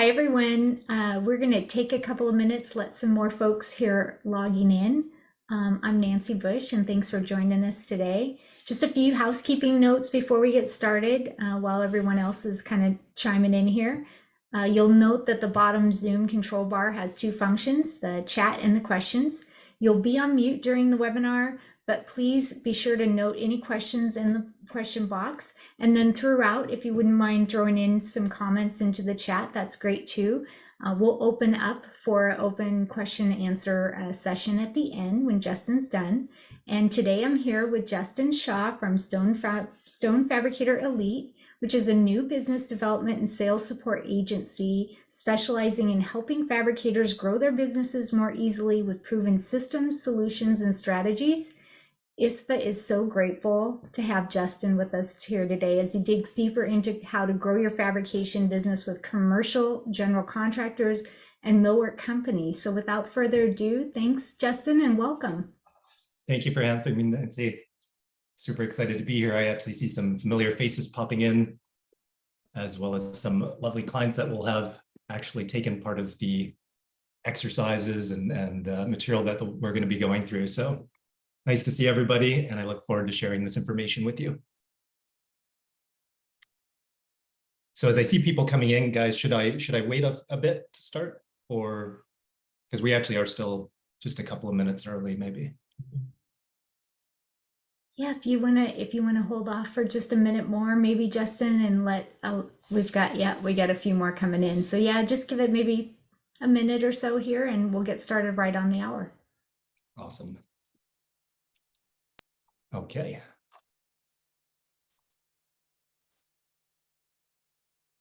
everyone. We're going to take a couple of minutes, let some more folks here logging in. I'm Nancy Bush, and thanks for joining us today. Just a few housekeeping notes before we get started, while everyone else is kind of chiming in here. You'll note that the bottom Zoom control bar has two functions, the chat and the questions. You'll be on mute during the webinar, but please be sure to note any questions in the question box. And then throughout, if you wouldn't mind throwing in some comments into the chat, that's great too. We'll open up for an open question and answer session at the end when Justin's done. And today I'm here with Justin Shaw from Stone Fabricator Elite, which is a new business development and sales support agency specializing in helping fabricators grow their businesses more easily with proven systems, solutions, and strategies. ISFA is so grateful to have Justin with us here today as he digs deeper into how to grow your fabrication business with commercial general contractors and millwork companies. So without further ado, thanks, Justin, and welcome. Thank you for having me, Nancy. Super excited to be here. I actually see some familiar faces popping in, as well as some lovely clients that will have actually taken part of the exercises and material that we're going to be going through. So nice to see everybody, and I look forward to sharing this information with you. So as I see people coming in, guys, should I wait a bit to start, or because we actually are still just a couple of minutes early, maybe? Yeah, if you wanna hold off for just a minute more, maybe, Justin, and we got a few more coming in. So yeah, just give it maybe a minute or so here, and we'll get started right on the hour. Awesome. Okay.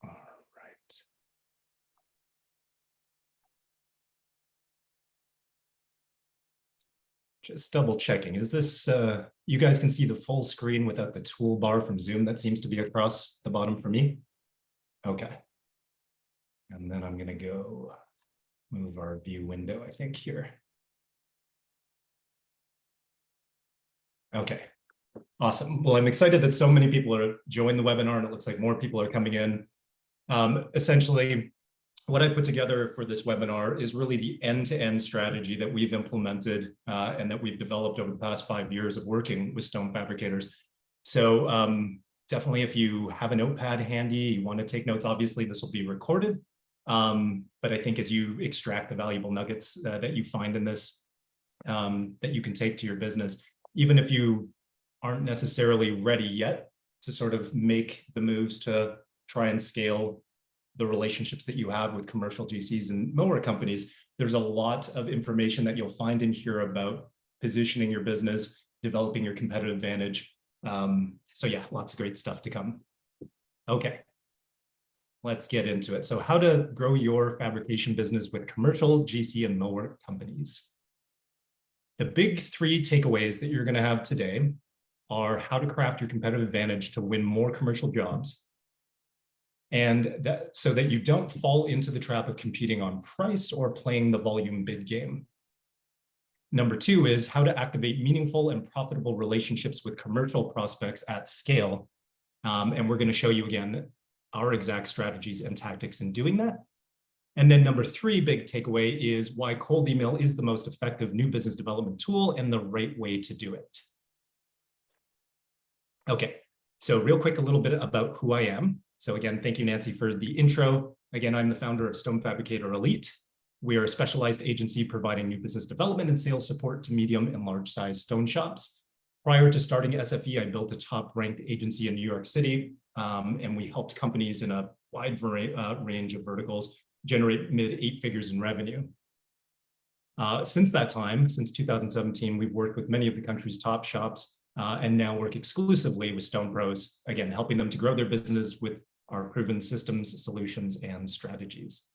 All right. Just double checking. Is this, you guys can see the full screen without the toolbar from Zoom that seems to be across the bottom for me? Okay. And then I'm going to go move our view window, I think, here. Okay, awesome. Well, I'm excited that so many people are joining the webinar, and it looks like more people are coming in. Essentially, what I put together for this webinar is really the end-to-end strategy that we've implemented and that we've developed over the past 5 years of working with stone fabricators. So definitely, if you have a notepad handy, you want to take notes, obviously this will be recorded. But I think as you extract the valuable nuggets that you find in this, that you can take to your business, even if you aren't necessarily ready yet to sort of make the moves to try and scale the relationships that you have with commercial GCs and millwork companies, there's a lot of information that you'll find in here about positioning your business, developing your competitive advantage. So yeah, lots of great stuff to come. Okay, let's get into it. So how to grow your fabrication business with commercial GC and millwork companies. The big three takeaways that you're going to have today are how to craft your competitive advantage to win more commercial jobs, and so that you don't fall into the trap of competing on price or playing the volume bid game. Number two is how to activate meaningful and profitable relationships with commercial prospects at scale. And we're going to show you again our exact strategies and tactics in doing that. And then number three big takeaway is why cold email is the most effective new business development tool and the right way to do it. Okay, so real quick, a little bit about who I am. So again, thank you, Nancy, for the intro. Again, I'm the founder of Stone Fabricator Elite. We are a specialized agency providing new business development and sales support to medium and large size stone shops. Prior to starting ISFA, I built a top-ranked agency in New York City, and we helped companies in a wide range of verticals generate mid-8 figures in revenue. Since that time, since 2017, we've worked with many of the country's top shops and now work exclusively with Stone Pros, again, helping them to grow their business with our proven systems, solutions, and strategies.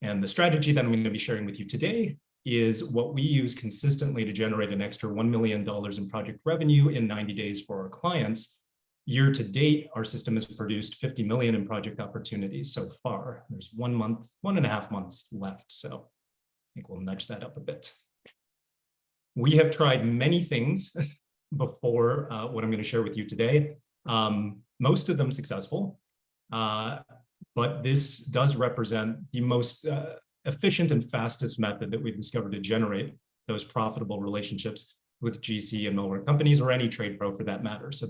And the strategy that I'm going to be sharing with you today is what we use consistently to generate an extra $1 million in project revenue in 90 days for our clients. Year to date, our system has produced 50 million in project opportunities so far. There's 1.5 months left. So I think we'll nudge that up a bit. We have tried many things before what I'm going to share with you today. Most of them successful. but this does represent the most efficient and fastest method that we've discovered to generate those profitable relationships with GC and millwork companies, or any trade pro for that matter. So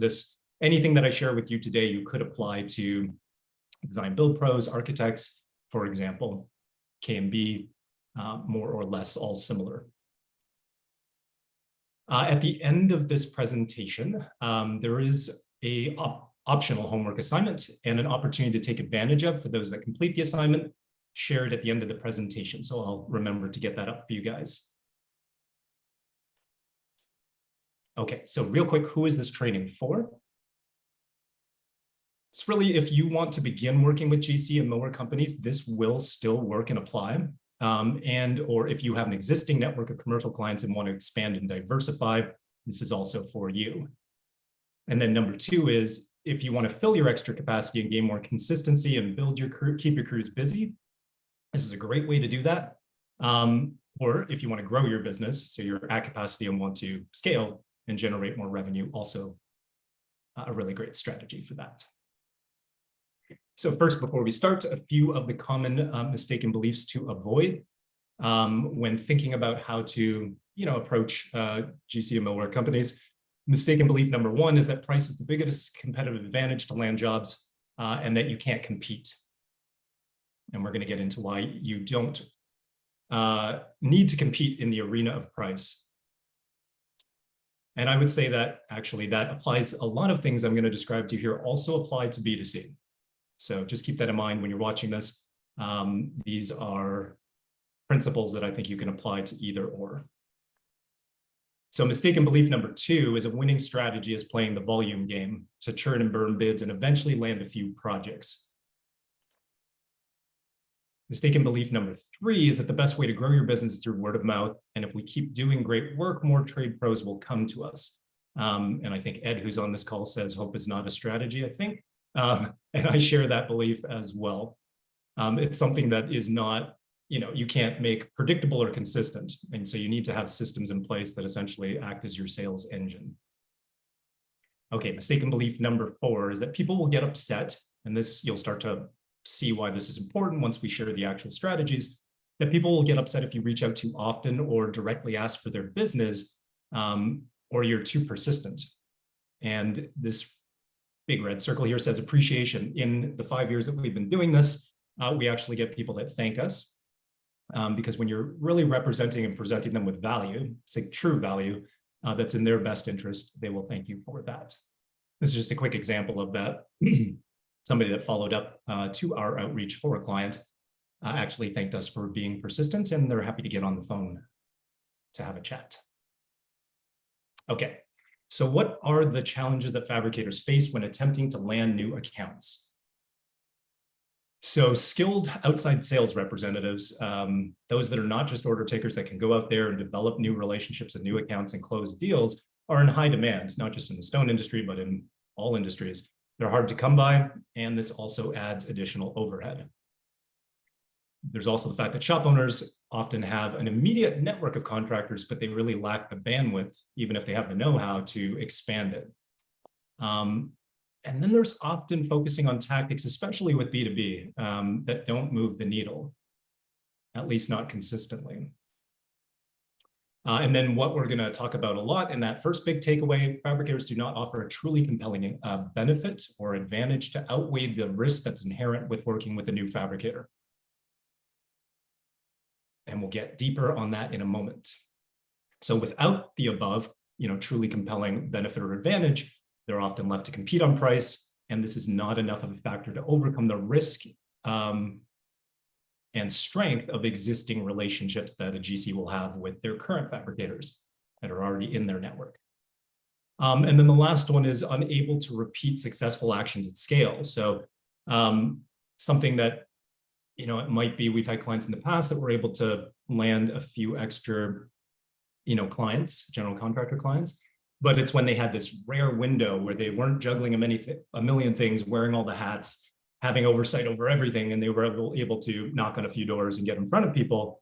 anything that I share with you today, you could apply to design build pros, architects, for example, K&B, more or less all similar. At the end of this presentation, there is a optional homework assignment and an opportunity to take advantage of for those that complete the assignment, shared at the end of the presentation. So I'll remember to get that up for you guys. Okay, so real quick, who is this training for? It's really, if you want to begin working with GC and millwork companies, this will still work and apply. Or if you have an existing network of commercial clients and want to expand and diversify, this is also for you. And then number two is, if you want to fill your extra capacity and gain more consistency and build your crew, keep your crews busy, this is a great way to do that. Or if you want to grow your business, so you're at capacity and want to scale and generate more revenue, also a really great strategy for that. So first, before we start, a few of the common mistaken beliefs to avoid when thinking about how to, approach GC and millwork companies. Mistaken belief number one is that price is the biggest competitive advantage to land jobs, and that you can't compete. And we're going to get into why you don't need to compete in the arena of price. And I would say that actually that applies, a lot of things I'm going to describe to you here also apply to B2C. So just keep that in mind when you're watching this. These are principles that I think you can apply to either or. So mistaken belief number two is a winning strategy is playing the volume game to churn and burn bids and eventually land a few projects. Mistaken belief number three is that the best way to grow your business is through word of mouth. And if we keep doing great work, more trade pros will come to us. And I think Ed, who's on this call, says hope is not a strategy, I think. And I share that belief as well. It's something that is not, you can't make predictable or consistent. And so you need to have systems in place that essentially act as your sales engine. Okay, mistaken belief number four is that people will get upset. And this, you'll start to see why this is important once we share the actual strategies, that people will get upset if you reach out too often or directly ask for their business, or you're too persistent. And this big red circle here says appreciation. In the 5 years that we've been doing this, we actually get people that thank us, because when you're really representing and presenting them with value, say true value, that's in their best interest, they will thank you for that. This is just a quick example of that. Somebody that followed up to our outreach for a client actually thanked us for being persistent, and they're happy to get on the phone to have a chat. Okay, so what are the challenges that fabricators face when attempting to land new accounts? So skilled outside sales representatives, those that are not just order takers that can go out there and develop new relationships and new accounts and close deals, are in high demand, not just in the stone industry, but in all industries. They're hard to come by, and this also adds additional overhead. There's also the fact that shop owners often have an immediate network of contractors, but they really lack the bandwidth, even if they have the know-how, to expand it. And then there's often focusing on tactics, especially with B2B, that don't move the needle, at least not consistently. And then what we're going to talk about a lot in that first big takeaway, fabricators do not offer a truly compelling benefit or advantage to outweigh the risk that's inherent with working with a new fabricator. And we'll get deeper on that in a moment. So without the above, truly compelling benefit or advantage, they're often left to compete on price, and this is not enough of a factor to overcome the risk and strength of existing relationships that a GC will have with their current fabricators that are already in their network. And then the last one is unable to repeat successful actions at scale. So something that, it might be, we've had clients in the past that were able to land a few extra, clients, general contractor clients, but it's when they had this rare window where they weren't juggling a million things, wearing all the hats, having oversight over everything, and they were able to knock on a few doors and get in front of people.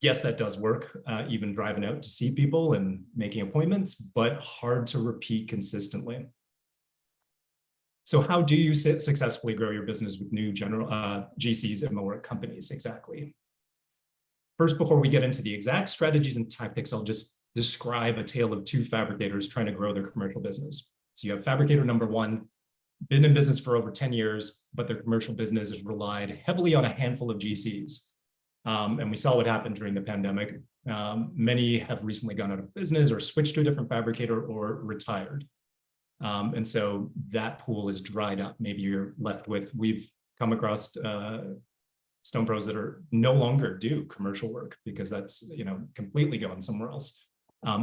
Yes, that does work, even driving out to see people and making appointments, but hard to repeat consistently. So how do you successfully grow your business with new general GCs and millwork companies exactly? First, before we get into the exact strategies and tactics, I'll just describe a tale of two fabricators trying to grow their commercial business. So you have fabricator number one, been in business for over 10 years, but their commercial business has relied heavily on a handful of GCs. And we saw what happened during the pandemic. Many have recently gone out of business or switched to a different fabricator or retired. And so that pool is dried up. Maybe you're left with, we've come across stone pros that are no longer do commercial work because that's, completely gone somewhere else,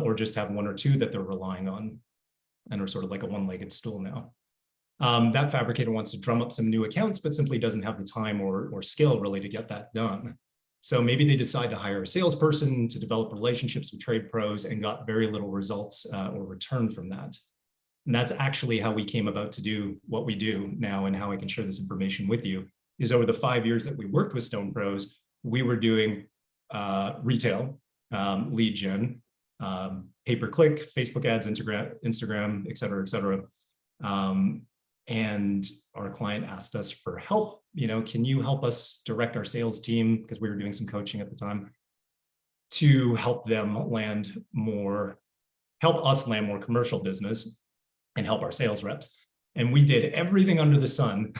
or just have one or two that they're relying on and are sort of like a one-legged stool now. That fabricator wants to drum up some new accounts, but simply doesn't have the time or skill really to get that done. So maybe they decide to hire a salesperson to develop relationships with trade pros and got very little results or return from that. And that's actually how we came about to do what we do now, and how I can share this information with you is over the 5 years that we worked with Stone Pros, we were doing retail, lead gen, pay-per-click, Facebook ads, Instagram, et cetera, et cetera. And our client asked us for help. Can you help us direct our sales team? Because we were doing some coaching at the time to help them help us land more commercial business and help our sales reps. And we did everything under the sun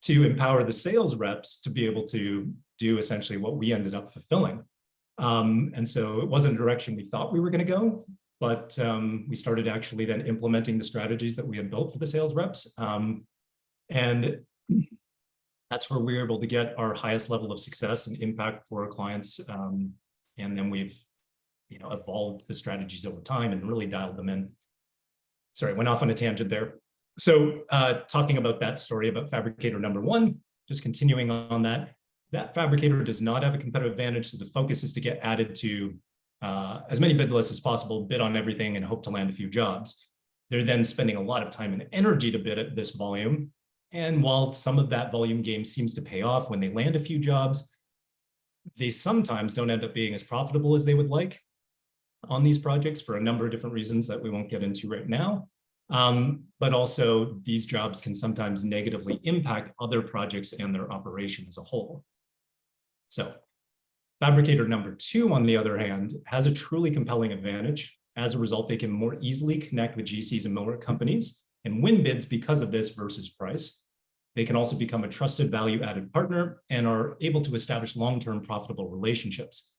to empower the sales reps to be able to do essentially what we ended up fulfilling. And so it wasn't a direction we thought we were going to go, but we started actually then implementing the strategies that we had built for the sales reps. And that's where we were able to get our highest level of success and impact for our clients. And then we've, evolved the strategies over time and really dialed them in. Sorry, went off on a tangent there. So talking about that story about fabricator number one, just continuing on that fabricator does not have a competitive advantage. So the focus is to get added to as many bid lists as possible, bid on everything and hope to land a few jobs. They're then spending a lot of time and energy to bid at this volume. And while some of that volume game seems to pay off when they land a few jobs, they sometimes don't end up being as profitable as they would like on these projects for a number of different reasons that we won't get into right now. But also these jobs can sometimes negatively impact other projects and their operation as a whole. So fabricator number two, on the other hand, has a truly compelling advantage. As a result, they can more easily connect with GCs and millwork companies and win bids because of this versus price. They can also become a trusted value-added partner and are able to establish long-term profitable relationships.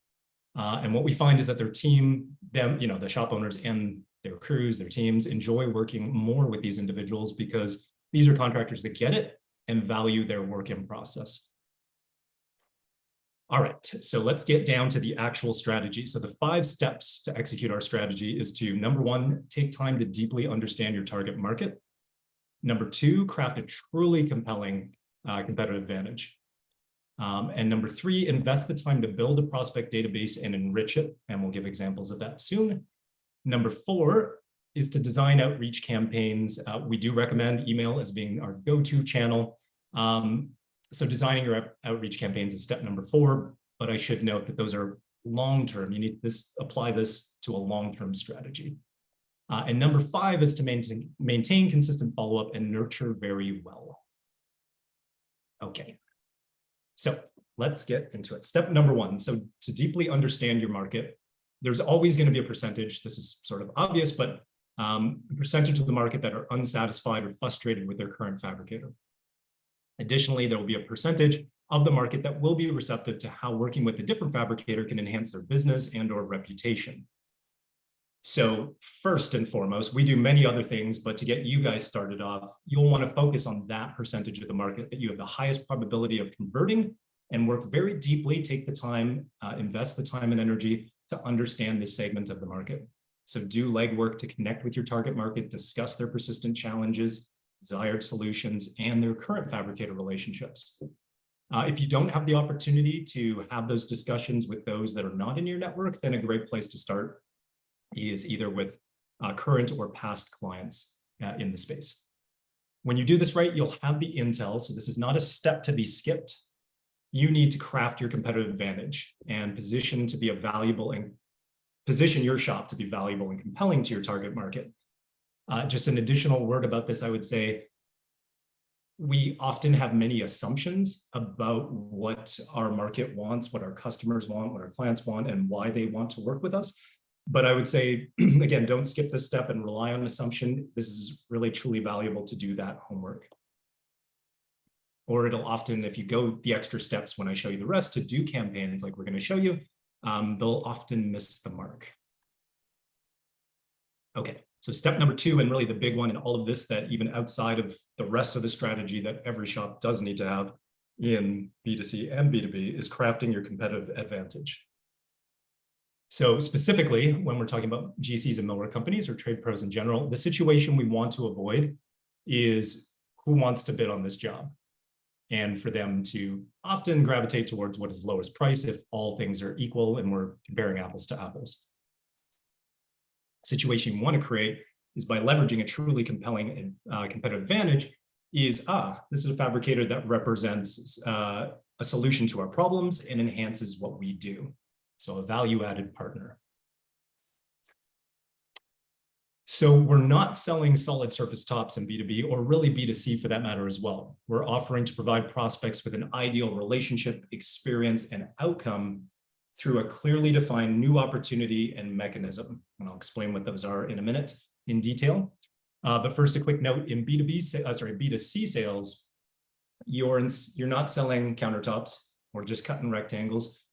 And what we find is that their team, the shop owners and their crews, their teams enjoy working more with these individuals because these are contractors that get it and value their work in process. All right, so let's get down to the actual strategy. So the 5 steps to execute our strategy is to, number 1, take time to deeply understand your target market. Number 2, craft a truly compelling competitive advantage. And number 3, invest the time to build a prospect database and enrich it. And we'll give examples of that soon. Number 4 is to design outreach campaigns. We do recommend email as being our go-to channel. So designing your outreach campaigns is step number 4, but I should note that those are long-term. You need to apply this to a long-term strategy. And number 5 is to maintain consistent follow-up and nurture very well. Okay, so let's get into it. Step number 1, so to deeply understand your market, there's always going to be a percentage, this is sort of obvious, but a percentage of the market that are unsatisfied or frustrated with their current fabricator. Additionally, there will be a percentage of the market that will be receptive to how working with a different fabricator can enhance their business and or reputation. So first and foremost, we do many other things, but to get you guys started off, you'll want to focus on that percentage of the market that you have the highest probability of converting and work very deeply, take the time, invest the time and energy to understand this segment of the market. So do legwork to connect with your target market, discuss their persistent challenges, desired solutions, and their current fabricator relationships. If you don't have the opportunity to have those discussions with those that are not in your network, then a great place to start is either with current or past clients in the space. When you do this right, you'll have the intel. So this is not a step to be skipped. You need to craft your competitive advantage and position your shop to be valuable and compelling to your target market. Just an additional word about this, I would say, we often have many assumptions about what our market wants, what our customers want, what our clients want, and why they want to work with us. But I would say, again, don't skip this step and rely on assumption. This is really truly valuable to do that homework. Or it'll often, if you go the extra steps when I show you the rest to do campaigns like we're going to show you, they'll often miss the mark. Okay, so step number 2, and really the big one in all of this that even outside of the rest of the strategy that every shop does need to have in B2C and B2B is crafting your competitive advantage. So specifically, when we're talking about GCs and millwork companies or trade pros in general, the situation we want to avoid is who wants to bid on this job, and for them to often gravitate towards what is lowest price if all things are equal and we're comparing apples to apples. Situation you want to create is by leveraging a truly compelling competitive advantage is, this is a fabricator that represents a solution to our problems and enhances what we do. So a value-added partner. So we're not selling solid surface tops in B2B or really B2C for that matter as well. We're offering to provide prospects with an ideal relationship, experience, and outcome through a clearly defined new opportunity and mechanism. And I'll explain what those are in a minute in detail. But first, a quick note: in B2C sales, you're not selling countertops or just cutting rectangles.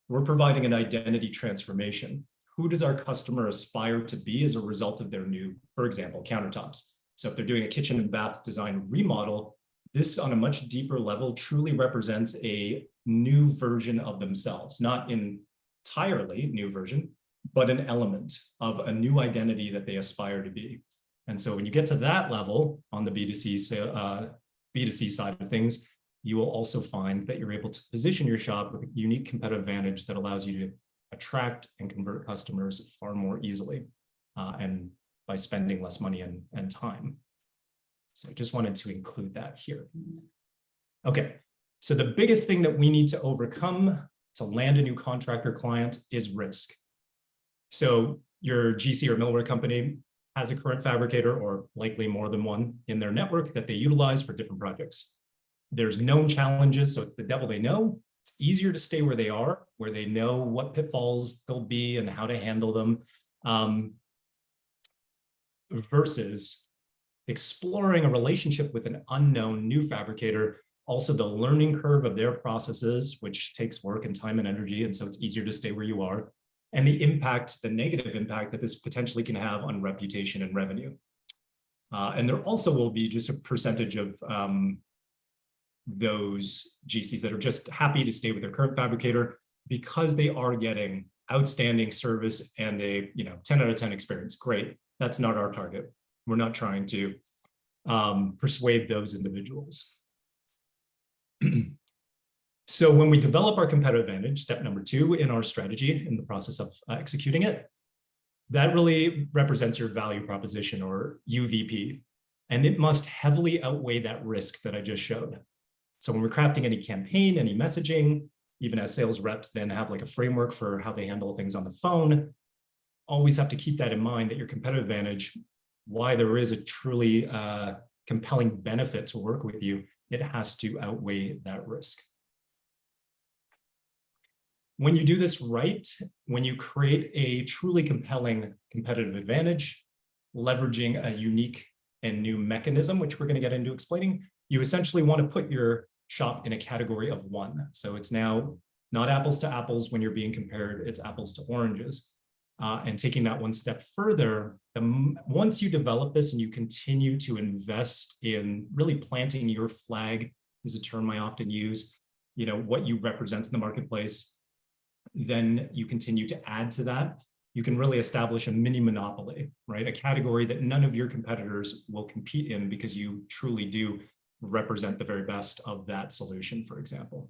We're providing an identity transformation. Who does our customer aspire to be as a result of their new, for example, countertops? So if they're doing a kitchen and bath design remodel, this on a much deeper level truly represents a new version of themselves, not an entirely new version, but an element of a new identity that they aspire to be. And so when you get to that level on the B2C side of things, you will also find that you're able to position your shop with a unique competitive advantage that allows you to attract and convert customers far more easily and by spending less money and time. So I just wanted to include that here. Okay, so the biggest thing that we need to overcome to land a new contractor client is risk. So your GC or millwork company has a current fabricator, or likely more than one, in their network that they utilize for different projects. There's known challenges, so it's the devil they know. It's easier to stay where they are, where they know what pitfalls there'll be and how to handle them, versus exploring a relationship with an unknown new fabricator. Also, the learning curve of their processes, which takes work and time and energy, and so it's easier to stay where you are, and the impact, the negative impact that this potentially can have on reputation and revenue. And there also will be just a percentage of those GCs that are just happy to stay with their current fabricator because they are getting outstanding service and a 10 out of 10 experience. Great. That's not our target. We're not trying to persuade those individuals. So when we develop our competitive advantage, step number 2 in our strategy in the process of executing it, that really represents your value proposition, or UVP, and it must heavily outweigh that risk that I just showed. So when we're crafting any campaign, any messaging, even as sales reps then have like a framework for how they handle things on the phone, always have to keep that in mind, that your competitive advantage, why there is a truly compelling benefit to work with you, it has to outweigh that risk. When you do this right, when you create a truly compelling competitive advantage, leveraging a unique and new mechanism, which we're going to get into explaining, you essentially want to put your shop in a category of one. So it's now not apples to apples when you're being compared, it's apples to oranges. And taking that one step further, once you develop this and you continue to invest in really planting your flag, is a term I often use, what you represent in the marketplace, then you continue to add to that. You can really establish a mini monopoly, right? A category that none of your competitors will compete in because you truly do represent the very best of that solution, for example.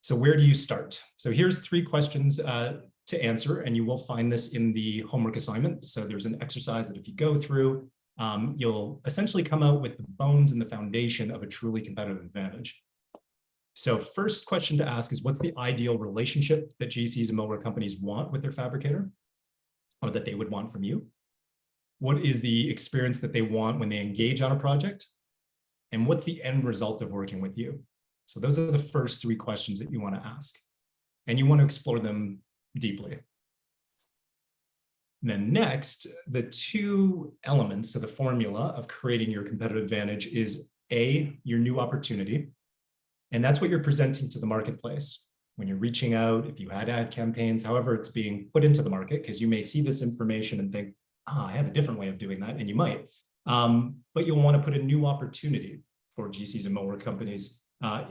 So where do you start? So here's 3 questions to answer, and you will find this in the homework assignment. So there's an exercise that if you go through, you'll essentially come out with the bones and the foundation of a truly competitive advantage. So first question to ask is, what's the ideal relationship that GCs and millwork companies want with their fabricator, or that they would want from you? What is the experience that they want when they engage on a project? And what's the end result of working with you? So those are the first three questions that you want to ask. And you want to explore them deeply. And then next, the two elements of the formula of creating your competitive advantage is A, your new opportunity. And that's what you're presenting to the marketplace. When you're reaching out, if you had ad campaigns, however it's being put into the market, because you may see this information and think, I have a different way of doing that, and you might. But you'll want to put a new opportunity for GCs and millwork companies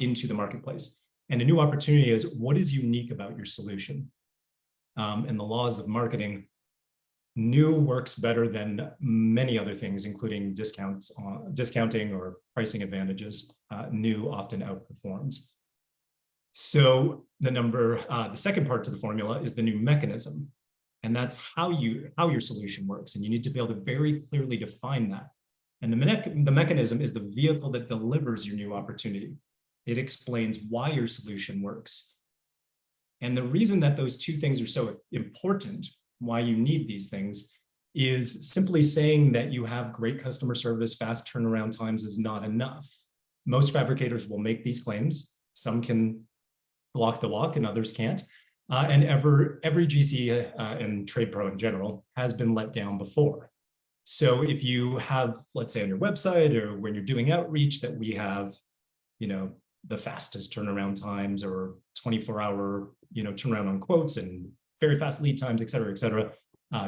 into the marketplace. And a new opportunity is what is unique about your solution. And the laws of marketing, new works better than many other things, including discounting or pricing advantages. New often outperforms. So the second part to the formula is the new mechanism. And that's how your solution works. And you need to be able to very clearly define that. And the mechanism is the vehicle that delivers your new opportunity. It explains why your solution works. And the reason that those two things are so important, why you need these things, is simply saying that you have great customer service, fast turnaround times is not enough. Most fabricators will make these claims. Some can walk the walk and others can't. And every GC and trade pro in general has been let down before. So if you have, let's say on your website or when you're doing outreach that we have, the fastest turnaround times or 24-hour, turnaround on quotes and very fast lead times, et cetera,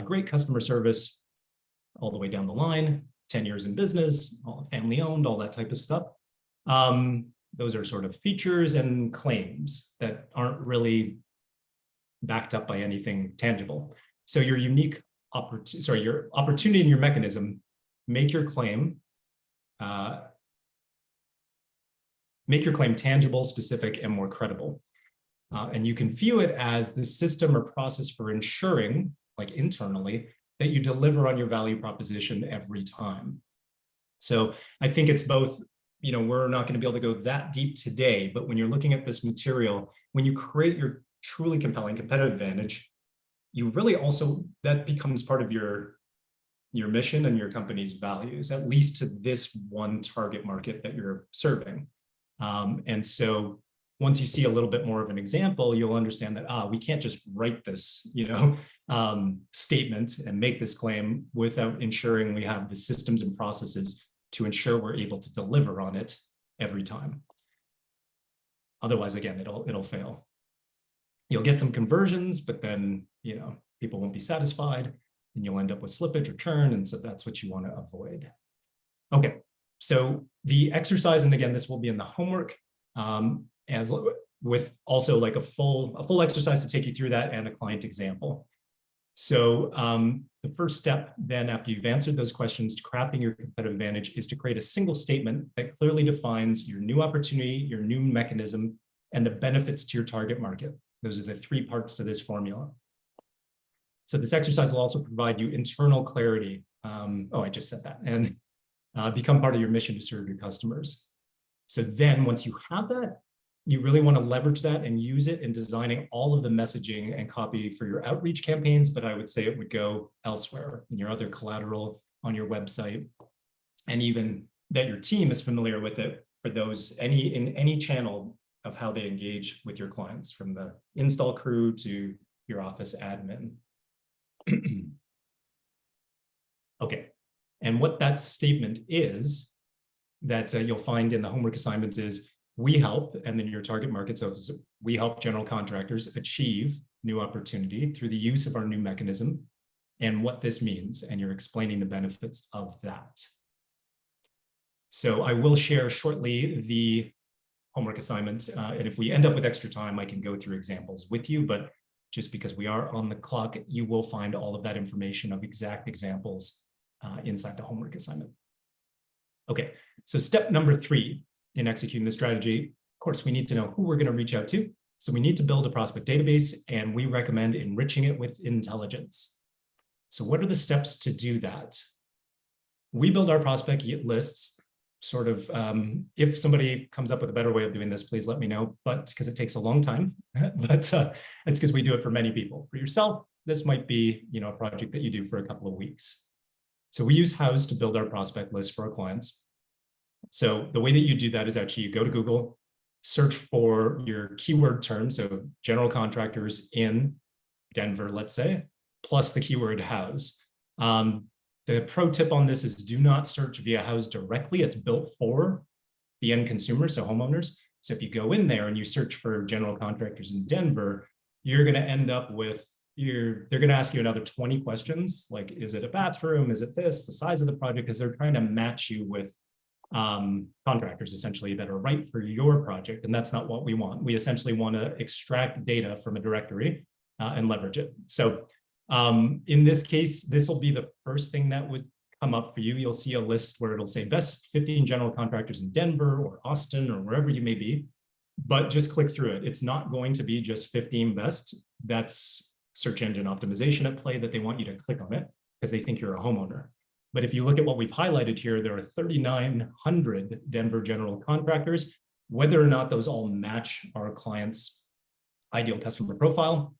great customer service all the way down the line, 10 years in business, all family owned, all that type of stuff. Those are sort of features and claims that aren't really backed up by anything tangible. So your your opportunity and your mechanism, make your claim tangible, specific, and more credible. And you can view it as the system or process for ensuring, like internally, that you deliver on your value proposition every time. So I think it's both, we're not going to be able to go that deep today, but when you're looking at this material, when you create your truly compelling competitive advantage, you really also, that becomes part of your mission and your company's values, at least to this one target market that you're serving. And so once you see a little bit more of an example, you'll understand that, we can't just write this, statement and make this claim without ensuring we have the systems and processes to ensure we're able to deliver on it every time. Otherwise, again, it'll fail. You'll get some conversions, but then, people won't be satisfied and you'll end up with slippage or churn. And so that's what you want to avoid. Okay. So the exercise, and again, this will be in the homework, as with also like a full exercise to take you through that and a client example. So the first step then, after you've answered those questions to crafting your competitive advantage, is to create a single statement that clearly defines your new opportunity, your new mechanism, and the benefits to your target market. Those are the three parts to this formula. So this exercise will also provide you internal clarity. I just said that. And become part of your mission to serve your customers. So then once you have that, you really want to leverage that and use it in designing all of the messaging and copy for your outreach campaigns, but I would say it would go elsewhere in your other collateral on your website, and even that your team is familiar with it for those in any channel of how they engage with your clients, from the install crew to your office admin. Okay. And what that statement is that you'll find in the homework assignment is, we help, and then your target market, so we help general contractors achieve new opportunity through the use of our new mechanism and what this means, and you're explaining the benefits of that. So I will share shortly the homework assignment, and if we end up with extra time, I can go through examples with you, but just because we are on the clock, you will find all of that information of exact examples inside the homework assignment. Okay, so step number 3 in executing the strategy, of course, we need to know who we're going to reach out to. So we need to build a prospect database, and we recommend enriching it with intelligence. So what are the steps to do that? We build our prospect lists sort of, if somebody comes up with a better way of doing this, please let me know, but because it takes a long time, but it's because we do it for many people. For yourself, this might be, a project that you do for a couple of weeks. So we use House to build our prospect list for our clients. So the way that you do that is actually you go to Google, search for your keyword term, so general contractors in Denver, let's say, plus the keyword house. The pro tip on this is do not search via house directly. It's built for the end consumer, so homeowners. So if you go in there and you search for general contractors in Denver, you're going to end up with they're going to ask you another 20 questions, like, is it a bathroom? Is it this, the size of the project? Because they're trying to match you with contractors essentially that are right for your project. And that's not what we want. We essentially want to extract data from a directory and leverage it. So in this case, this will be the first thing that would come up for you. You'll see a list where it'll say best 15 general contractors in Denver or Austin or wherever you may be, but just click through it. It's not going to be just 15 best. That's search engine optimization at play, that they want you to click on it because they think you're a homeowner. But if you look at what we've highlighted here, there are 3,900 Denver general contractors. Whether or not those all match our client's ideal customer profile,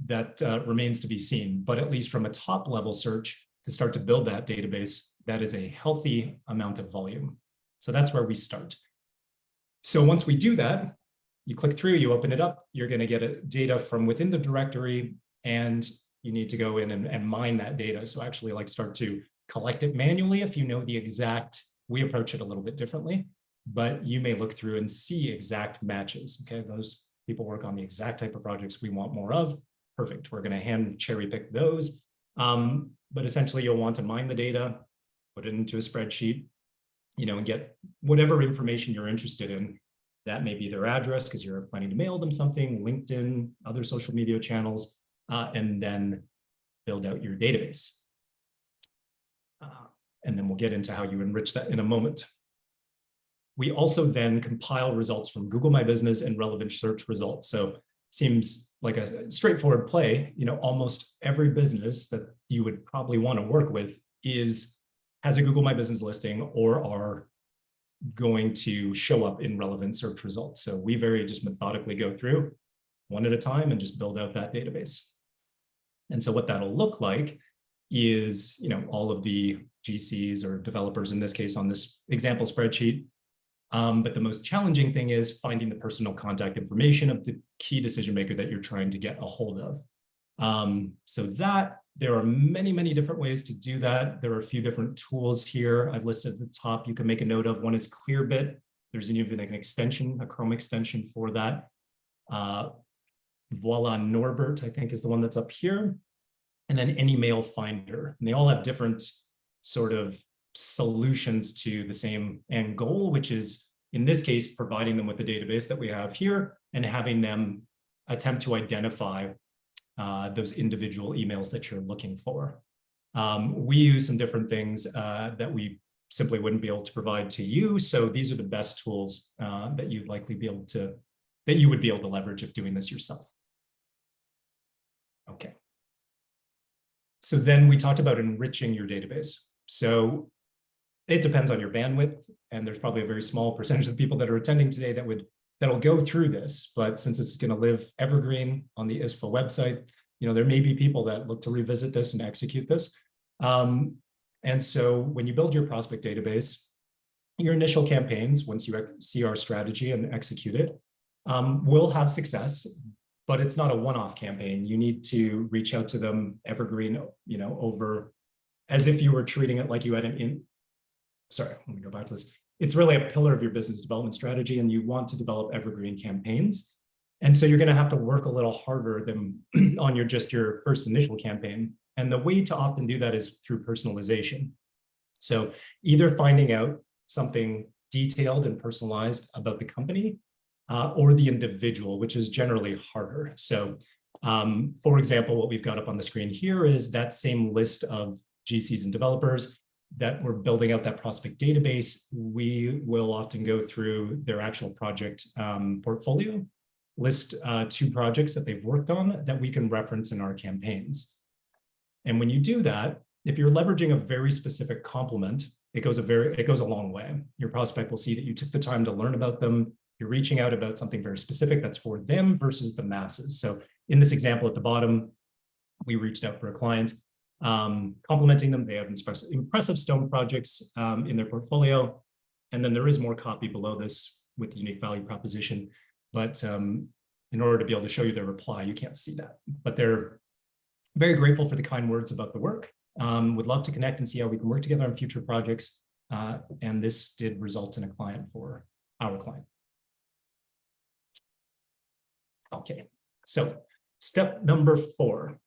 that remains to be seen. But at least from a top level search to start to build that database, that is a healthy amount of volume. So that's where we start. So once we do that, you click through, you open it up, you're going to get data from within the directory, and you need to go in and mine that data. So actually like start to collect it manually if you know the exact, we approach it a little bit differently, but you may look through and see exact matches. Okay, those people work on the exact type of projects we want more of. Perfect, we're going to hand cherry pick those. But essentially you'll want to mine the data, put it into a spreadsheet, and get whatever information you're interested in. That may be their address because you're planning to mail them something, LinkedIn, other social media channels, and then build out your database. And then we'll get into how you enrich that in a moment. We also then compile results from Google My Business and relevant search results. So seems like a straightforward play. Almost every business that you would probably want to work with has a Google My Business listing or are going to show up in relevant search results. So we very just methodically go through one at a time and just build out that database. And so what that'll look like is, all of the GCs or developers in this case on this example spreadsheet. But the most challenging thing is finding the personal contact information of the key decision maker that you're trying to get a hold of. So that there are many, many different ways to do that. There are a few different tools here I've listed at the top you can make a note of. One is Clearbit. There's even an extension, a Chrome extension for that. Voila Norbert, I think, is the one that's up here. And then AnyMail Finder. And they all have different sort of solutions to the same end goal, which is, in this case, providing them with the database that we have here and having them attempt to identify those individual emails that you're looking for. We use some different things that we simply wouldn't be able to provide to you. So these are the best tools that you'd likely be able to, that you would be able to leverage if doing this yourself. Okay. So then we talked about enriching your database. So it depends on your bandwidth, and there's probably a very small percentage of the people that are attending today that'll go through this. But since it's going to live evergreen on the ISFA website, there may be people that look to revisit this and execute this. And so when you build your prospect database, your initial campaigns, once you see our strategy and execute it, will have success. But it's not a one-off campaign. You need to reach out to them evergreen, over as if you were treating it like you had sorry, let me go back to this. It's really a pillar of your business development strategy, and you want to develop evergreen campaigns. And so you're going to have to work a little harder than on your first initial campaign. And the way to often do that is through personalization. So either finding out something detailed and personalized about the company, or the individual, which is generally harder. So for example, what we've got up on the screen here is that same list of GCs and developers that we're building out that prospect database. We will often go through their actual project portfolio, list 2 projects that they've worked on that we can reference in our campaigns. And when you do that, if you're leveraging a very specific complement, it goes a long way. Your prospect will see that you took the time to learn about them. You're reaching out about something very specific that's for them versus the masses. So in this example at the bottom, we reached out for a client, complimenting them. They have impressive stone projects in their portfolio. And then there is more copy below this with the unique value proposition. But in order to be able to show you their reply, you can't see that. But they're very grateful for the kind words about the work. Would love to connect and see how we can work together on future projects. And this did result in a client for our client. Okay, so step number 4.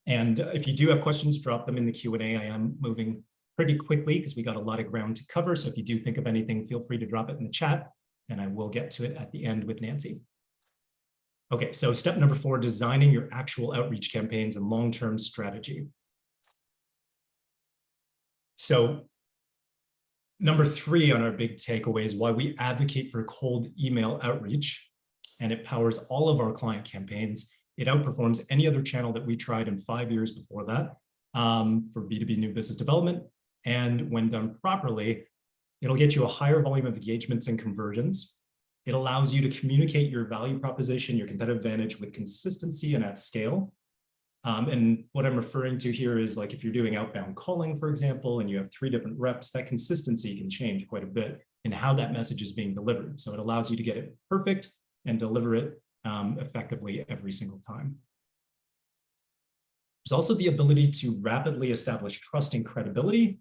And if you do have questions, drop them in the Q&A. I am moving pretty quickly because we got a lot of ground to cover. So if you do think of anything, feel free to drop it in the chat and I will get to it at the end with Nancy. Okay, so step number 4, designing your actual outreach campaigns and long-term strategy. So number 3 on our big takeaways, why we advocate for cold email outreach, and it powers all of our client campaigns. It outperforms any other channel that we tried in 5 years before that for B2B new business development. And when done properly, it'll get you a higher volume of engagements and conversions. It allows you to communicate your value proposition, your competitive advantage with consistency and at scale. And what I'm referring to here is like if you're doing outbound calling, for example, and you have 3 different reps, that consistency can change quite a bit in how that message is being delivered. So it allows you to get it perfect and deliver it effectively every single time. There's also the ability to rapidly establish trust and credibility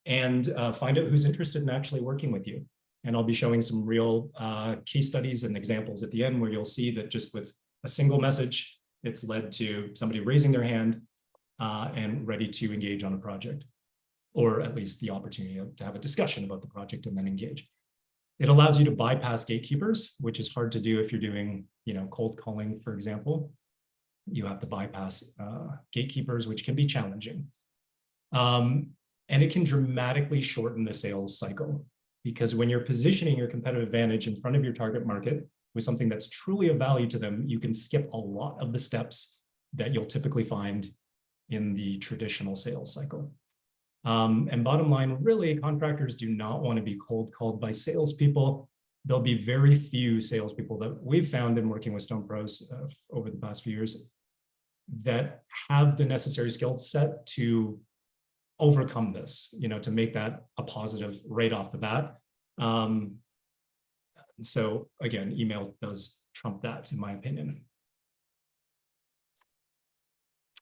and find out who's interested in actually working with you. And I'll be showing some real case studies and examples at the end where you'll see that just with a single message, it's led to somebody raising their hand and ready to engage on a project, or at least the opportunity to have a discussion about the project and then engage. It allows you to bypass gatekeepers, which is hard to do if you're doing, cold calling, for example. You have to bypass gatekeepers, which can be challenging. And it can dramatically shorten the sales cycle because when you're positioning your competitive advantage in front of your target market with something that's truly of value to them, you can skip a lot of the steps that you'll typically find in the traditional sales cycle. And bottom line, really, contractors do not want to be cold called by salespeople. There'll be very few salespeople that we've found in working with Stone Pros over the past few years that have the necessary skill set to overcome this, to make that a positive right off the bat. So again, email does trump that, in my opinion.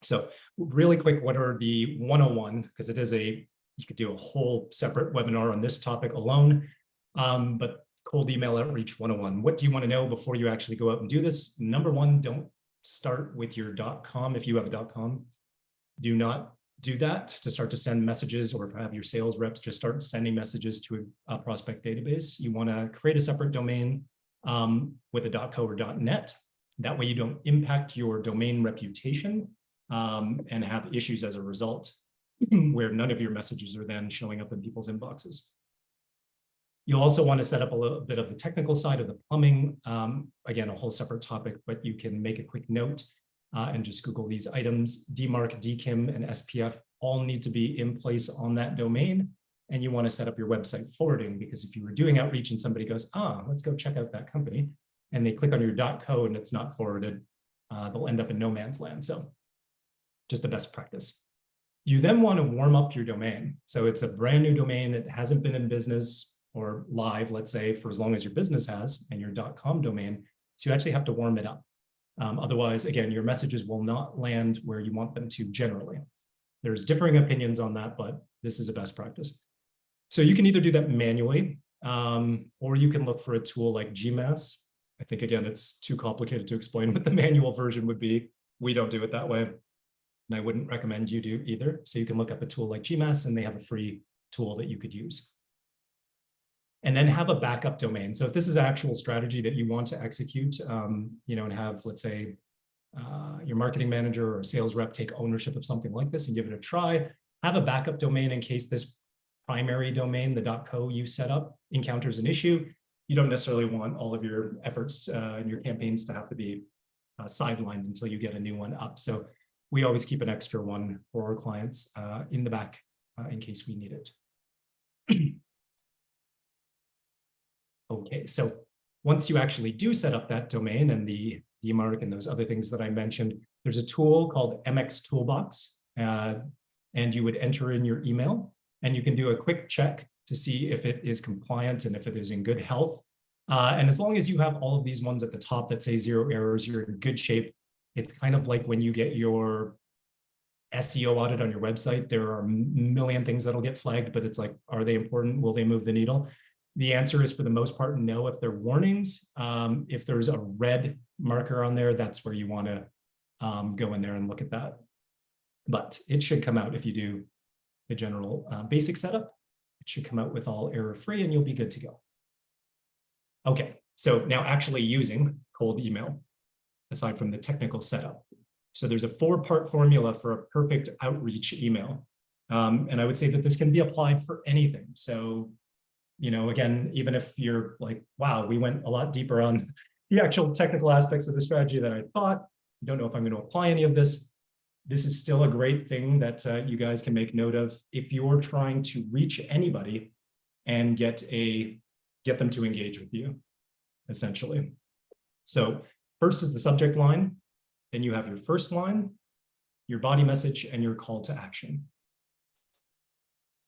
So really quick, what are the 101? Because it is you could do a whole separate webinar on this topic alone, but cold email outreach 101. What do you want to know before you actually go out and do this? Number 1, don't start with your .com. If you have a .com, do not do that to start to send messages or have your sales reps just start sending messages to a prospect database. You want to create a separate domain with a .co or .net. That way you don't impact your domain reputation and have issues as a result where none of your messages are then showing up in people's inboxes. You'll also want to set up a little bit of the technical side of the plumbing. Again, a whole separate topic, but you can make a quick note and just Google these items. DMARC, DKIM, and SPF all need to be in place on that domain. And you want to set up your website forwarding, because if you were doing outreach and somebody goes, let's go check out that company, and they click on your .co and it's not forwarded, they'll end up in no man's land. So just the best practice. You then want to warm up your domain. So it's a brand new domain. It hasn't been in business or live, let's say, for as long as your business has, and your .com domain. So you actually have to warm it up. Otherwise, again, your messages will not land where you want them to generally. There's differing opinions on that, but this is a best practice. So you can either do that manually, or you can look for a tool like GMass. I think, again, it's too complicated to explain what the manual version would be. We don't do it that way, and I wouldn't recommend you do either. So you can look up a tool like GMass, and they have a free tool that you could use. And then have a backup domain. So if this is an actual strategy that you want to execute, and have, let's say, your marketing manager or sales rep take ownership of something like this and give it a try, have a backup domain in case this primary domain, the .co you set up, encounters an issue. You don't necessarily want all of your efforts and your campaigns to have to be sidelined until you get a new one up. So we always keep an extra one for our clients in the back in case we need it. Okay, so once you actually do set up that domain and the DMARC and those other things that I mentioned, there's a tool called MX Toolbox, and you would enter in your email. and you can do a quick check to see if it is compliant and if it is in good health. And as long as you have all of these ones at the top that say 0 errors, you're in good shape. It's kind of like when you get your SEO audit on your website, there are a million things that'll get flagged, but it's like, are they important? Will they move the needle? The answer is, for the most part, no. If they're warnings, if there's a red marker on there, that's where you want to go in there and look at that. But it should come out if you do the general basic setup. It should come out with all error-free, and you'll be good to go. Okay, so now actually using cold email, aside from the technical setup. So there's a 4-part formula for a perfect outreach email. And I would say that this can be applied for anything. So, you know, again, even if you're like, wow, we went a lot deeper on the actual technical aspects of the strategy than I thought, I don't know if I'm going to apply any of this. This is still a great thing that you guys can make note of if you're trying to reach anybody and get them to engage with you, essentially. So first is the subject line. Then you have your first line, your body message, and your call to action.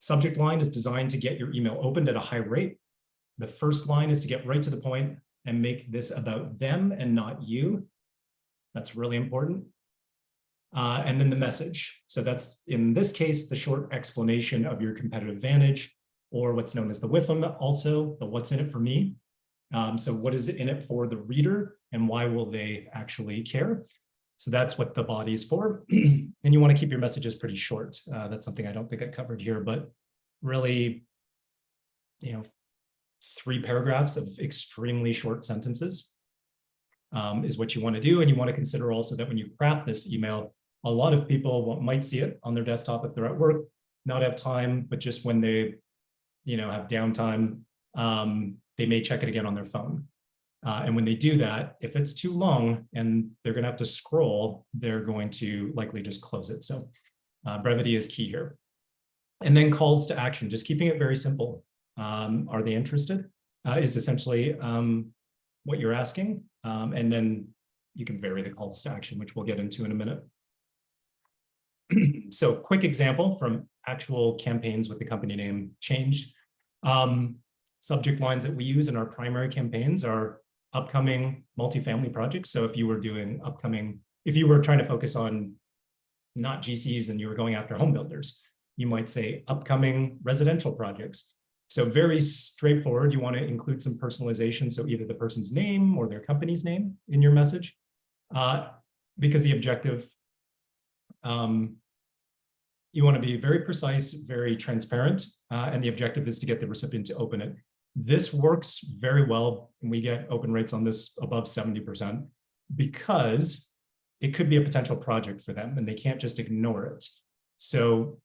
Subject line is designed to get your email opened at a high rate. The first line is to get right to the point and make this about them and not you. That's really important. And then the message. So that's, in this case, the short explanation of your competitive advantage, or what's known as the WIFM, also the what's in it for me. So what is in it for the reader, and why will they actually care? So that's what the body is for. And you want to keep your messages pretty short. That's something I don't think I covered here, but really, you know, 3 paragraphs of extremely short sentences is what you want to do. And you want to consider also that when you craft this email, a lot of people might see it on their desktop if they're at work, not have time, but just when they, you know, have downtime, they may check it again on their phone. And when they do that, if it's too long and they're going to have to scroll, they're going to likely just close it. So brevity is key here. And then calls to action, just keeping it very simple. Are they interested? Is essentially what you're asking. And then you can vary the calls to action, which we'll get into in a minute. So quick example from actual campaigns with the company name changed. Subject lines that we use in our primary campaigns are upcoming multifamily projects. So if you were doing if you were trying to focus on not GCs and you were going after home builders, you might say upcoming residential projects. So very straightforward. You want to include some personalization. So either the person's name or their company's name in your message, because the objective, you want to be very precise, very transparent, and the objective is to get the recipient to open it. This works very well, and we get open rates on this above 70%, because it could be a potential project for them, and they can't just ignore it. So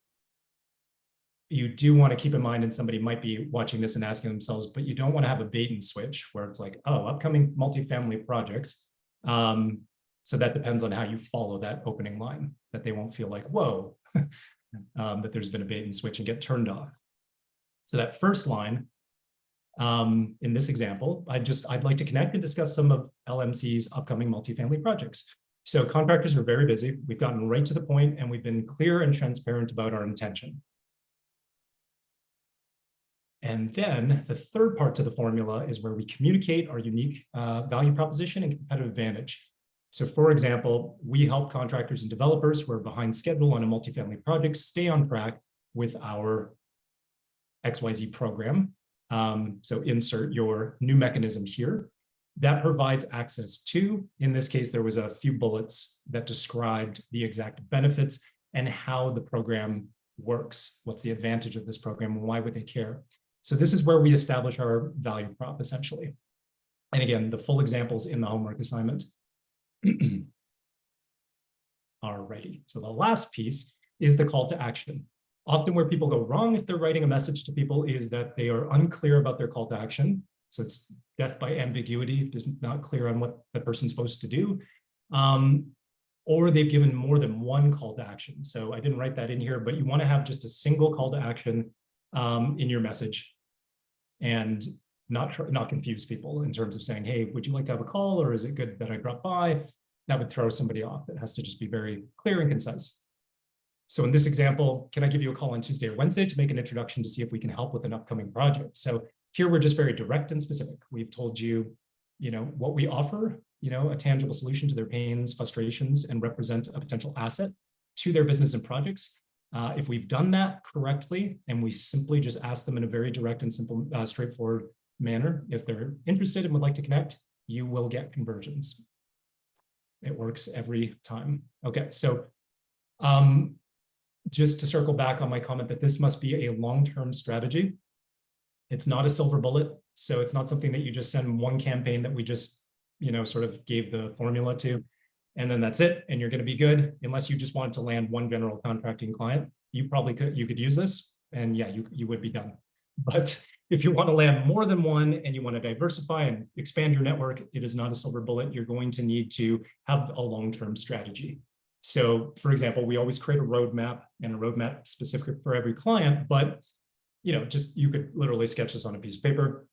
you do want to keep in mind, and somebody might be watching this and asking themselves, but you don't want to have a bait and switch where it's like, oh, upcoming multifamily projects. So that depends on how you follow that opening line, that they won't feel like, whoa, that there's been a bait and switch and get turned off. So that first line, in this example, I'd like to connect and discuss some of LMC's upcoming multifamily projects. So contractors are very busy. We've gotten right to the point, and we've been clear and transparent about our intention. And then the third part to the formula is where we communicate our unique value proposition and competitive advantage. So for example, we help contractors and developers who are behind schedule on a multifamily project stay on track with our XYZ program. So insert your new mechanism here. That provides access to, in this case, there was a few bullets that described the exact benefits and how the program works. What's the advantage of this program and why would they care? So this is where we establish our value prop, essentially. And again, the full examples in the homework assignment. Alrighty, so the last piece is the call to action. Often where people go wrong if they're writing a message to people is that they are unclear about their call to action. So it's death by ambiguity, just not clear on what the person's supposed to do. Or they've given more than one call to action. So I didn't write that in here, but you want to have just a single call to action in your message, and not confuse people in terms of saying, hey, would you like to have a call, or is it good that I drop by? That would throw somebody off. It has to just be very clear and concise. So in this example, can I give you a call on Tuesday or Wednesday to make an introduction to see if we can help with an upcoming project? So here we're just very direct and specific. We've told you, what we offer, a tangible solution to their pains, frustrations, and represent a potential asset to their business and projects. If we've done that correctly, and we simply just ask them in a very direct and simple, straightforward manner, if they're interested and would like to connect, you will get conversions. It works every time. Okay, so just to circle back on my comment that this must be a long-term strategy. It's not a silver bullet. So it's not something that you just send one campaign that we just, sort of gave the formula to, and then that's it, and you're going to be good. Unless you just wanted to land one general contracting client, you could use this, and yeah, you would be done. But if you want to land more than one and you want to diversify and expand your network, it is not a silver bullet. You're going to need to have a long-term strategy. So for example, we always create a roadmap, and a roadmap specific for every client, but you could literally sketch this on a piece of paper.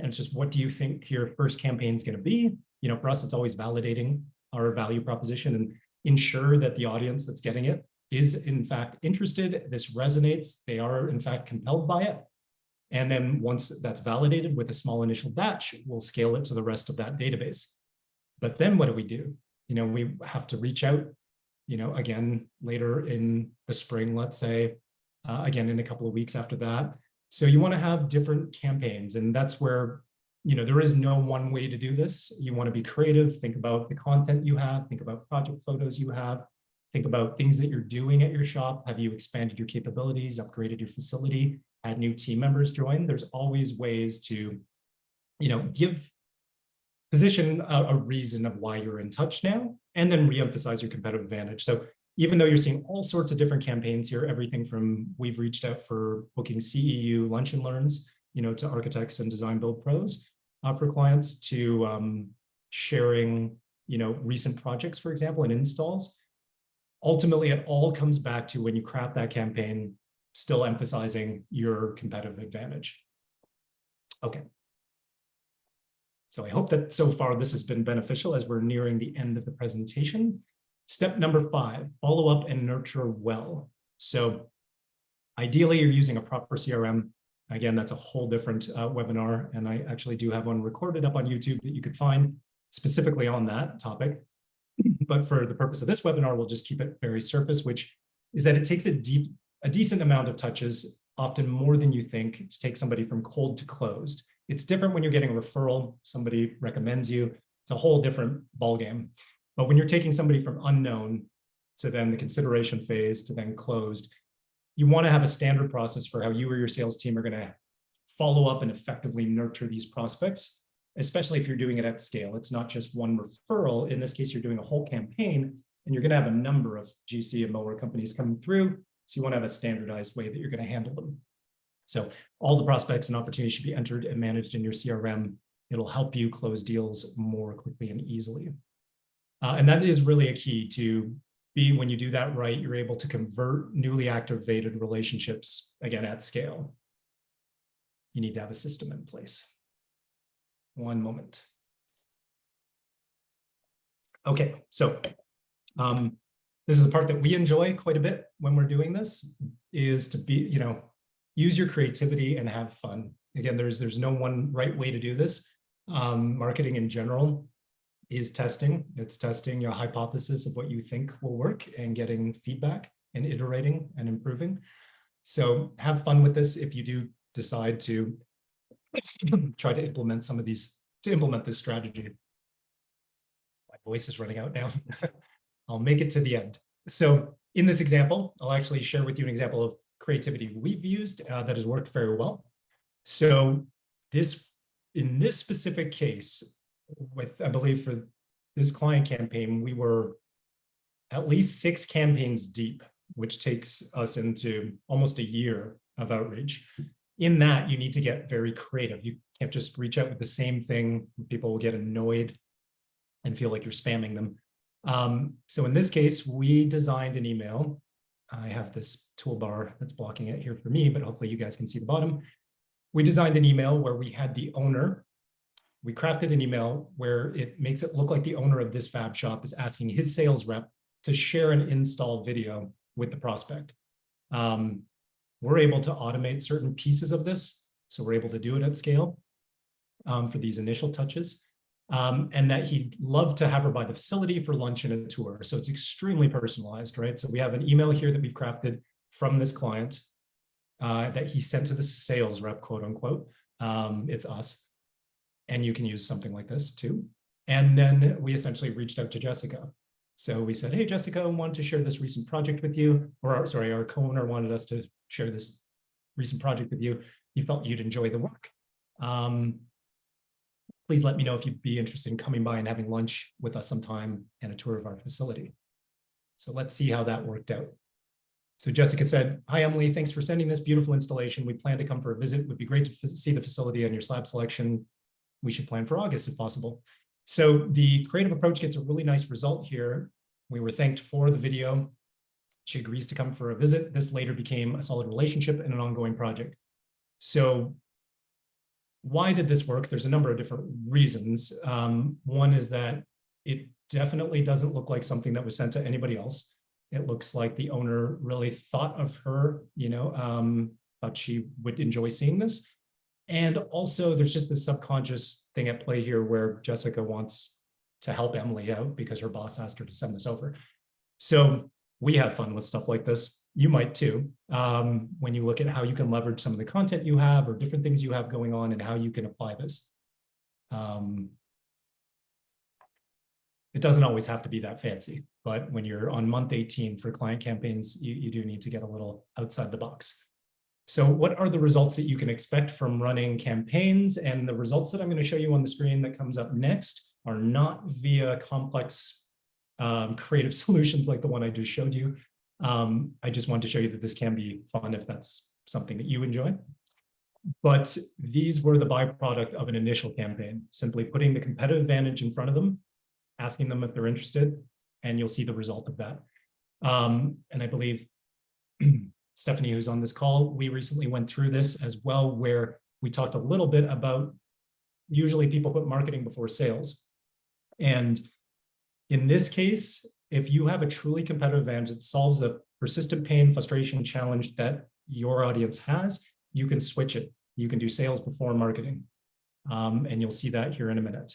And it's just, what do you think your first campaign is going to be? For us, it's always validating our value proposition and ensure that the audience that's getting it is in fact interested. This resonates. They are in fact compelled by it. And then once that's validated with a small initial batch, we'll scale it to the rest of that database. But then what do? We have to reach out, again, later in the spring, let's say, again, in a couple of weeks after that. So you want to have different campaigns, and that's where, there is no one way to do this. You want to be creative, think about the content you have, think about project photos you have, think about things that you're doing at your shop. Have you expanded your capabilities, upgraded your facility, had new team members join? There's always ways to, position a reason of why you're in touch now, and then reemphasize your competitive advantage. So even though you're seeing all sorts of different campaigns here, everything from we've reached out for booking CEU lunch and learns, to architects and design build pros for clients, to sharing, recent projects, for example, and installs. Ultimately, it all comes back to, when you craft that campaign, still emphasizing your competitive advantage. Okay. So I hope that so far this has been beneficial as we're nearing the end of the presentation. Step number 5, follow up and nurture well. So ideally, you're using a proper CRM. Again, that's a whole different webinar, and I actually do have one recorded up on YouTube that you could find specifically on that topic. But for the purpose of this webinar, we'll just keep it very surface, which is that it takes a decent amount of touches, often more than you think, to take somebody from cold to closed. It's different when you're getting a referral, somebody recommends you. It's a whole different ballgame. But when you're taking somebody from unknown to then the consideration phase to then closed, you want to have a standard process for how you or your sales team are going to follow up and effectively nurture these prospects, especially if you're doing it at scale. It's not just one referral. In this case, you're doing a whole campaign, and you're going to have a number of GC and millwork companies coming through. So you want to have a standardized way that you're going to handle them. So all the prospects and opportunities should be entered and managed in your CRM. It'll help you close deals more quickly and easily. And that is really a key to be, when you do that right, you're able to convert newly activated relationships, again, at scale. You need to have a system in place. One moment. Okay, so this is the part that we enjoy quite a bit when we're doing this, is to be, use your creativity and have fun. Again, there's no one right way to do this. Marketing in general is testing. It's testing your hypothesis of what you think will work and getting feedback and iterating and improving. So have fun with this if you do decide to try to implement this strategy. My voice is running out now. I'll make it to the end. So in this example, I'll actually share with you an example of creativity we've used that has worked very well. So in this specific case, I believe for this client campaign, we were at least 6 campaigns deep, which takes us into almost a year of outreach. In that, you need to get very creative. You can't just reach out with the same thing. People will get annoyed and feel like you're spamming them. So in this case, we designed an email. I have this toolbar that's blocking it here for me, but hopefully you guys can see the bottom. We designed an email where we had the owner. We crafted an email where it makes it look like the owner of this fab shop is asking his sales rep to share an install video with the prospect. We're able to automate certain pieces of this, so we're able to do it at scale for these initial touches. And that he'd love to have her by the facility for lunch and a tour. So it's extremely personalized, right? So we have an email here that we've crafted from this client that he sent to the sales rep, quote unquote. It's us. And you can use something like this too. And then we essentially reached out to Jessica. So we said, hey, Jessica, I wanted to share this recent project with you, or sorry, our co-owner wanted us to share this recent project with you. He felt you'd enjoy the work. Please let me know if you'd be interested in coming by and having lunch with us sometime and a tour of our facility. So let's see how that worked out. So Jessica said, hi, Emily, thanks for sending this beautiful installation. We plan to come for a visit. It would be great to see the facility and your slab selection. We should plan for August if possible. So the creative approach gets a really nice result here. We were thanked for the video. She agrees to come for a visit. This later became a solid relationship and an ongoing project. So why did this work? There's a number of different reasons. One is that it definitely doesn't look like something that was sent to anybody else. It looks like the owner really thought of her, thought she would enjoy seeing this. And also there's just this subconscious thing at play here where Jessica wants to help Emily out because her boss asked her to send this over. So we have fun with stuff like this. You might too, when you look at how you can leverage some of the content you have or different things you have going on and how you can apply this. It doesn't always have to be that fancy, but when you're on month 18 for client campaigns, you do need to get a little outside the box. So what are the results that you can expect from running campaigns? And the results that I'm going to show you on the screen that comes up next are not via complex creative solutions like the one I just showed you. I just wanted to show you that this can be fun if that's something that you enjoy. But these were the byproduct of an initial campaign, simply putting the competitive advantage in front of them, asking them if they're interested, and you'll see the result of that. And I believe Stephanie, who's on this call, we recently went through this as well, where we talked a little bit about usually people put marketing before sales. And in this case, if you have a truly competitive advantage that solves a persistent pain, frustration, challenge that your audience has, you can switch it. You can do sales before marketing. And you'll see that here in a minute.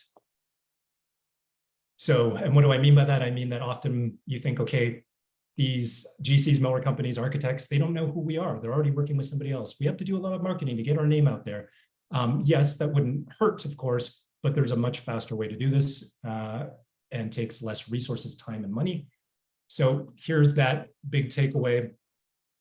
So, and what do I mean by that? I mean that often you think, okay, these GCs, millwork companies, architects, they don't know who we are. They're already working with somebody else. We have to do a lot of marketing to get our name out there. Yes, that wouldn't hurt, of course, but there's a much faster way to do this and takes less resources, time, and money. So here's that big takeaway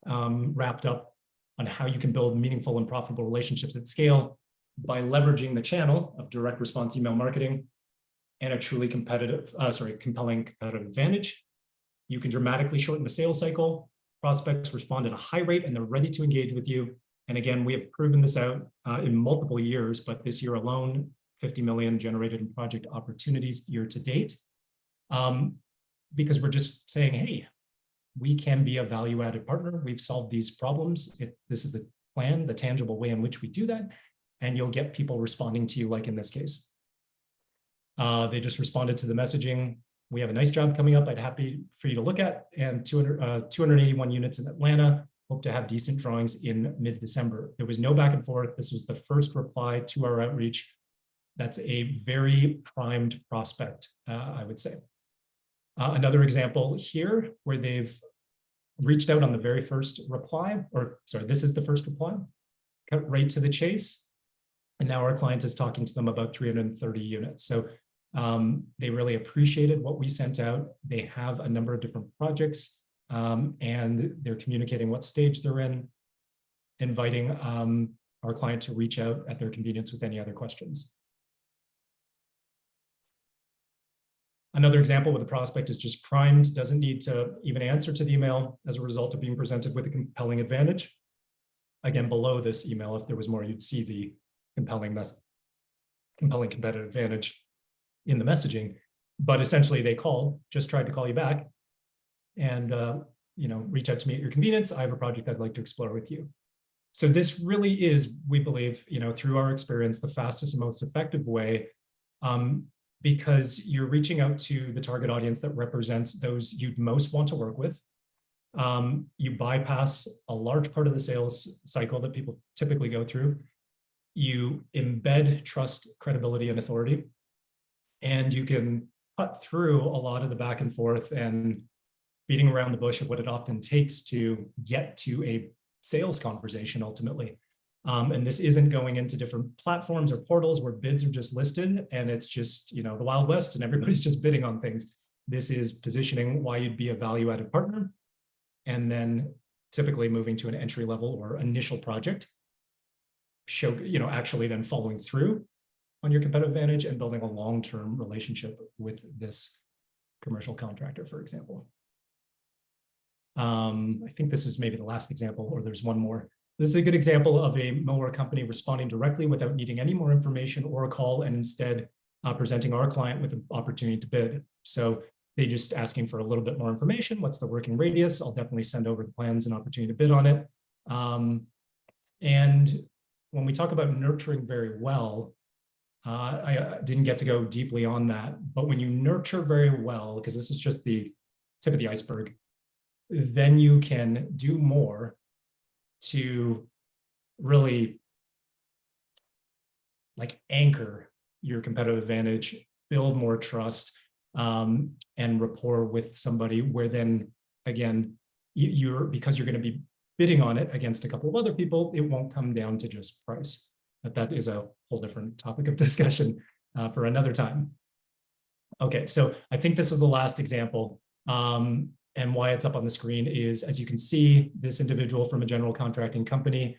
wrapped up on how you can build meaningful and profitable relationships at scale by leveraging the channel of direct response email marketing and a truly compelling competitive advantage. You can dramatically shorten the sales cycle. Prospects respond at a high rate and they're ready to engage with you. And again, we have proven this out in multiple years, but this year alone, 50 million generated in project opportunities year to date. Because we're just saying, hey, we can be a value-added partner. We've solved these problems. This is the plan, the tangible way in which we do that. And you'll get people responding to you like in this case. They just responded to the messaging. We have a nice job coming up. I'd happy for you to look at, and 281 units in Atlanta. Hope to have decent drawings in mid-December. There was no back and forth. This was the first reply to our outreach. That's a very primed prospect, I would say. Another example here where they've reached out on the very first reply, or sorry, this is the first reply, cut right to the chase. And now our client is talking to them about 330 units. So they really appreciated what we sent out. They have a number of different projects and they're communicating what stage they're in, inviting our client to reach out at their convenience with any other questions. Another example where the prospect is just primed, doesn't need to even answer to the email as a result of being presented with a compelling advantage. Again, below this email, if there was more, you'd see the compelling competitive advantage in the messaging. But essentially they just tried to call you back and reach out to me at your convenience. I have a project I'd like to explore with you. So this really is, we believe, through our experience, the fastest and most effective way, because you're reaching out to the target audience that represents those you'd most want to work with. You bypass a large part of the sales cycle that people typically go through. You embed trust, credibility, and authority, and you can cut through a lot of the back and forth and beating around the bush of what it often takes to get to a sales conversation ultimately. And this isn't going into different platforms or portals where bids are just listed and it's just, the Wild West and everybody's just bidding on things. This is positioning why you'd be a value-added partner, and then typically moving to an entry level or initial project, actually then following through on your competitive advantage and building a long-term relationship with this commercial contractor, for example. I think this is maybe the last example, or there's one more. This is a good example of a millwork company responding directly without needing any more information or a call, and instead presenting our client with an opportunity to bid. So they just asking for a little bit more information. What's the working radius? I'll definitely send over the plans and opportunity to bid on it. And when we talk about nurturing very well, I didn't get to go deeply on that, but when you nurture very well, because this is just the tip of the iceberg, then you can do more to really anchor your competitive advantage, build more trust, and rapport with somebody, where then again, because you're going to be bidding on it against a couple of other people, it won't come down to just price. But that is a whole different topic of discussion for another time. Okay, so I think this is the last example. And why it's up on the screen is, as you can see, this individual from a general contracting company,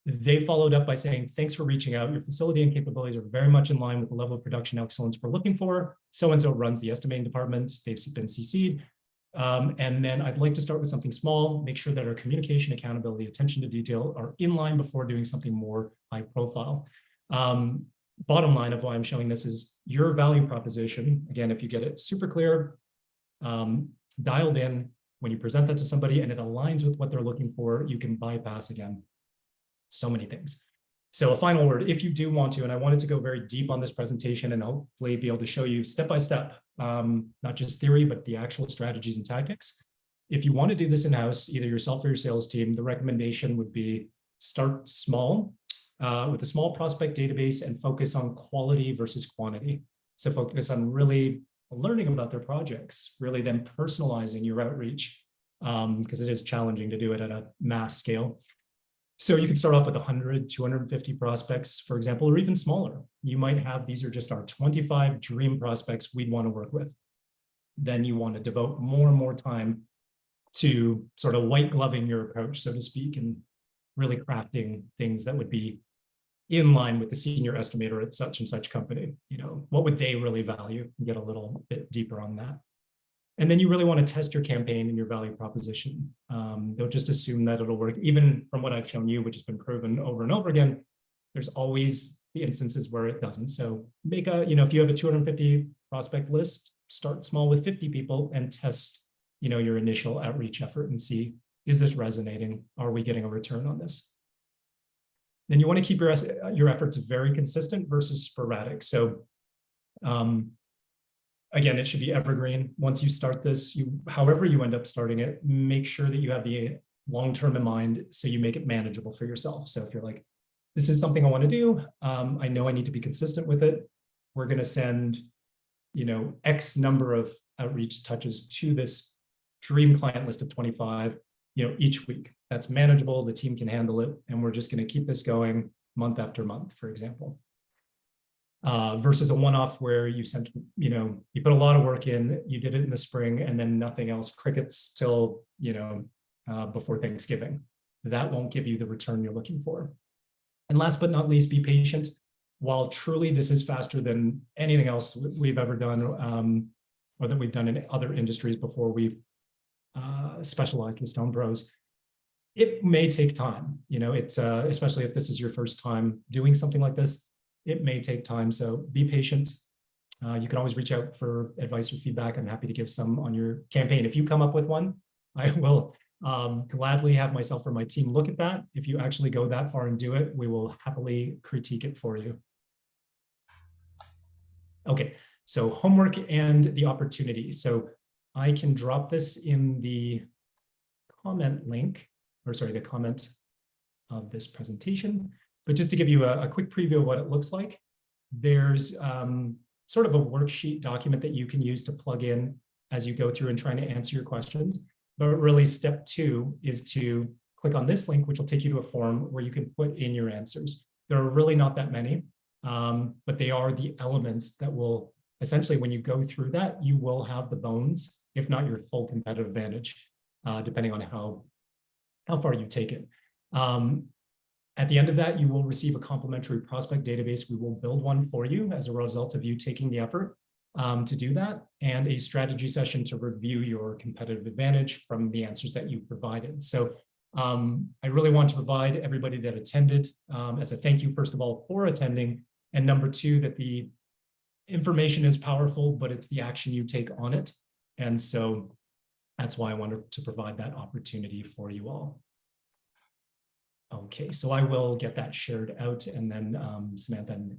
they followed up by saying, thanks for reaching out. Your facility and capabilities are very much in line with the level of production excellence we're looking for. So-and-so runs the estimating department. They've been CC'd. And then I'd like to start with something small, make sure that our communication, accountability, attention to detail are in line before doing something more high profile. Bottom line of why I'm showing this is your value proposition. Again, if you get it super clear, dialed in, when you present that to somebody and it aligns with what they're looking for, you can bypass, again, so many things. So a final word, if you do want to, and I wanted to go very deep on this presentation and hopefully be able to show you step by step, not just theory, but the actual strategies and tactics. If you want to do this in-house, either yourself or your sales team, the recommendation would be start small with a small prospect database and focus on quality versus quantity. So focus on really learning about their projects, really then personalizing your outreach, because it is challenging to do it at a mass scale. So you can start off with 100, 250 prospects, for example, or even smaller. You might have, these are just our 25 dream prospects we'd want to work with. Then you want to devote more and more time to sort of white gloving your approach, so to speak, and really crafting things that would be in line with the senior estimator at such and such company. What would they really value? And get a little bit deeper on that. And then you really want to test your campaign and your value proposition. Don't just assume that it'll work. Even from what I've shown you, which has been proven over and over again, there's always the instances where it doesn't. So make if you have a 250 prospect list, start small with 50 people and test, your initial outreach effort and see, is this resonating? Are we getting a return on this? Then you want to keep your efforts very consistent versus sporadic. So again, it should be evergreen. Once you start this, however you end up starting it, make sure that you have the long-term in mind so you make it manageable for yourself. So if you're like, this is something I want to do, I know I need to be consistent with it. We're going to send, X number of outreach touches to this dream client list of 25, each week. That's manageable. The team can handle it. And we're just going to keep this going month after month, for example. Versus a one-off where you sent, you put a lot of work in, you did it in the spring, and then nothing else, crickets till, before Thanksgiving. That won't give you the return you're looking for. And last but not least, be patient. While truly this is faster than anything else we've ever done, or that we've done in other industries before we've specialized with Stone Pros, it may take time. It's especially if this is your first time doing something like this, it may take time. So be patient. You can always reach out for advice or feedback. I'm happy to give some on your campaign. If you come up with one, I will gladly have myself or my team look at that. If you actually go that far and do it, we will happily critique it for you. Okay, so homework and the opportunity. So I can drop this in the comment link, or sorry, the comment of this presentation. But just to give you a quick preview of what it looks like, there's sort of a worksheet document that you can use to plug in as you go through and trying to answer your questions. But really step 2 is to click on this link, which will take you to a form where you can put in your answers. There are really not that many, but they are the elements that will essentially, when you go through that, you will have the bones, if not your full competitive advantage, depending on how far you take it. At the end of that, you will receive a complimentary prospect database. We will build one for you as a result of you taking the effort to do that, and a strategy session to review your competitive advantage from the answers that you provided. So I really want to provide everybody that attended as a thank you, first of all, for attending, and number 2, that the information is powerful, but it's the action you take on it. And so that's why I wanted to provide that opportunity for you all. Okay, so I will get that shared out, and then Samantha and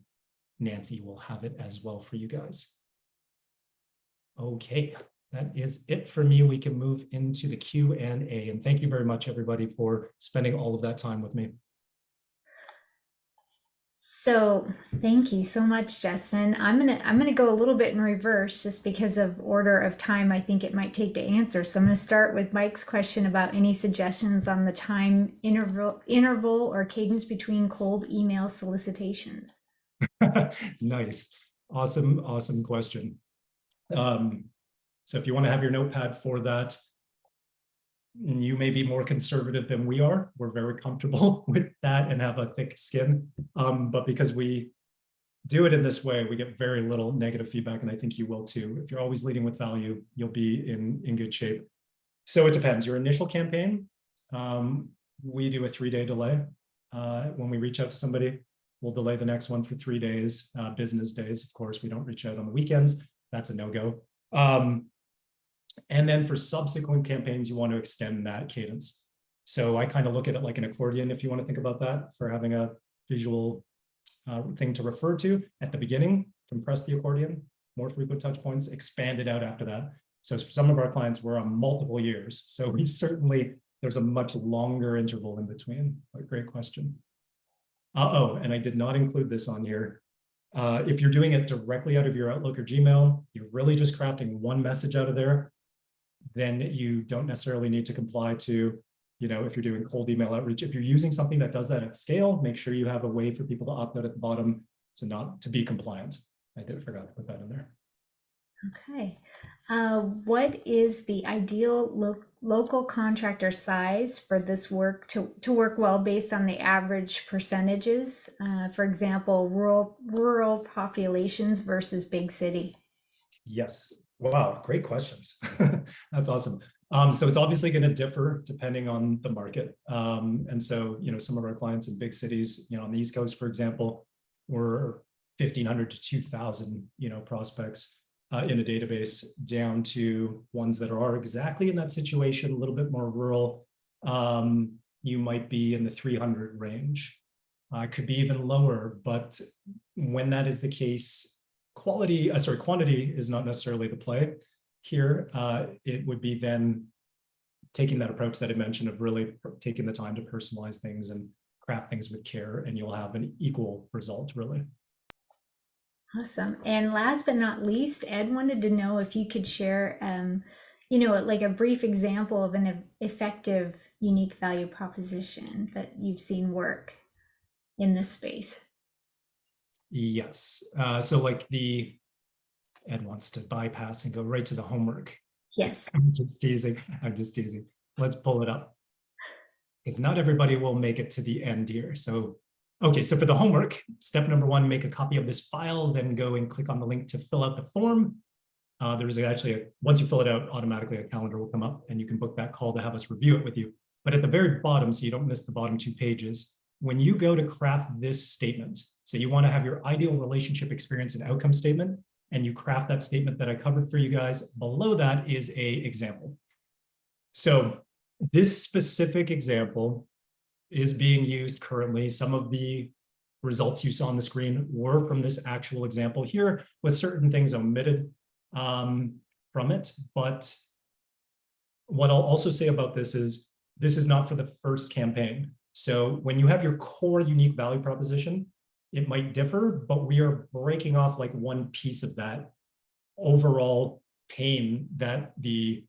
Nancy will have it as well for you guys. Okay, that is it for me. We can move into the Q&A, and thank you very much, everybody, for spending all of that time with me. So thank you so much, Justin. I'm gonna go a little bit in reverse just because of order of time I think it might take to answer. So I'm gonna start with Mike's question about any suggestions on the time interval or cadence between cold email solicitations. Nice, awesome question. So if you want to have your notepad for that, you may be more conservative than we are. We're very comfortable with that and have a thick skin. But because we do it in this way, we get very little negative feedback, and I think you will too. If you're always leading with value, you'll be in good shape. So it depends. Your initial campaign, we do a 3-day delay. When we reach out to somebody, we'll delay the next one for 3 days, business days. Of course, we don't reach out on the weekends. That's a no-go. And then for subsequent campaigns, you want to extend that cadence. So I kind of look at it like an accordion, if you want to think about that, for having a visual thing to refer to. At the beginning, compress the accordion, more frequent touch points, expand it out after that. So for some of our clients, we're on multiple years. So we certainly, there's a much longer interval in between. Great question. Oh, and I did not include this on here. If you're doing it directly out of your Outlook or Gmail, you're really just crafting one message out of there, then you don't necessarily need to comply to, if you're doing cold email outreach. If you're using something that does that at scale, make sure you have a way for people to opt out at the bottom to be compliant. I forgot to put that in there. Okay. What is the ideal local contractor size for this work to work well based on the average percentages? For example, rural populations versus big city. Yes. Wow. Great questions. That's awesome. So it's obviously going to differ depending on the market. And so, some of our clients in big cities, on the East Coast, for example, were 1,500 to 2,000, prospects in a database, down to ones that are exactly in that situation, a little bit more rural. You might be in the 300 range. Could be even lower, but when that is the case, quantity is not necessarily the play here. It would be then taking that approach that I mentioned of really taking the time to personalize things and craft things with care, and you'll have an equal result, really. Awesome. And last but not least, Ed wanted to know if you could share, like a brief example of an effective unique value proposition that you've seen work in this space. Yes. So like Ed wants to bypass and go right to the homework. Yes. I'm just teasing. Let's pull it up, because not everybody will make it to the end here. So, okay, so for the homework, step number 1, make a copy of this file, then go and click on the link to fill out the form. There's actually, once you fill it out, automatically a calendar will come up and you can book that call to have us review it with you. But at the very bottom, so you don't miss the bottom 2 pages, when you go to craft this statement, so you want to have your ideal relationship experience and outcome statement, and you craft that statement that I covered for you guys. Below that is a example. So this specific example is being used currently. Some of the results you saw on the screen were from this actual example here, with certain things omitted from it. But what I'll also say about this is this is not for the first campaign. So when you have your core unique value proposition, it might differ, but we are breaking off like one piece of that overall pain that the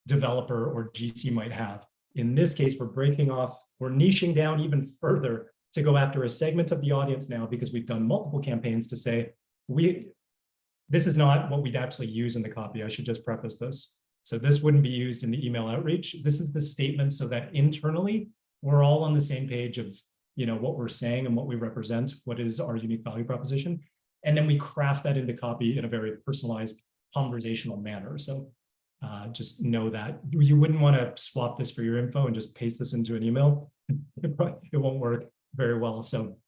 developer or GC might have. In this case, we're niching down even further to go after a segment of the audience now, because we've done multiple campaigns to say, this is not what we'd actually use in the copy. I should just preface this. So this wouldn't be used in the email outreach. This is the statement so that internally we're all on the same page of, what we're saying and what we represent, what is our unique value proposition. And then we craft that into copy in a very personalized conversational manner. So just know that you wouldn't want to swap this for your info and just paste this into an email. It won't work very well. So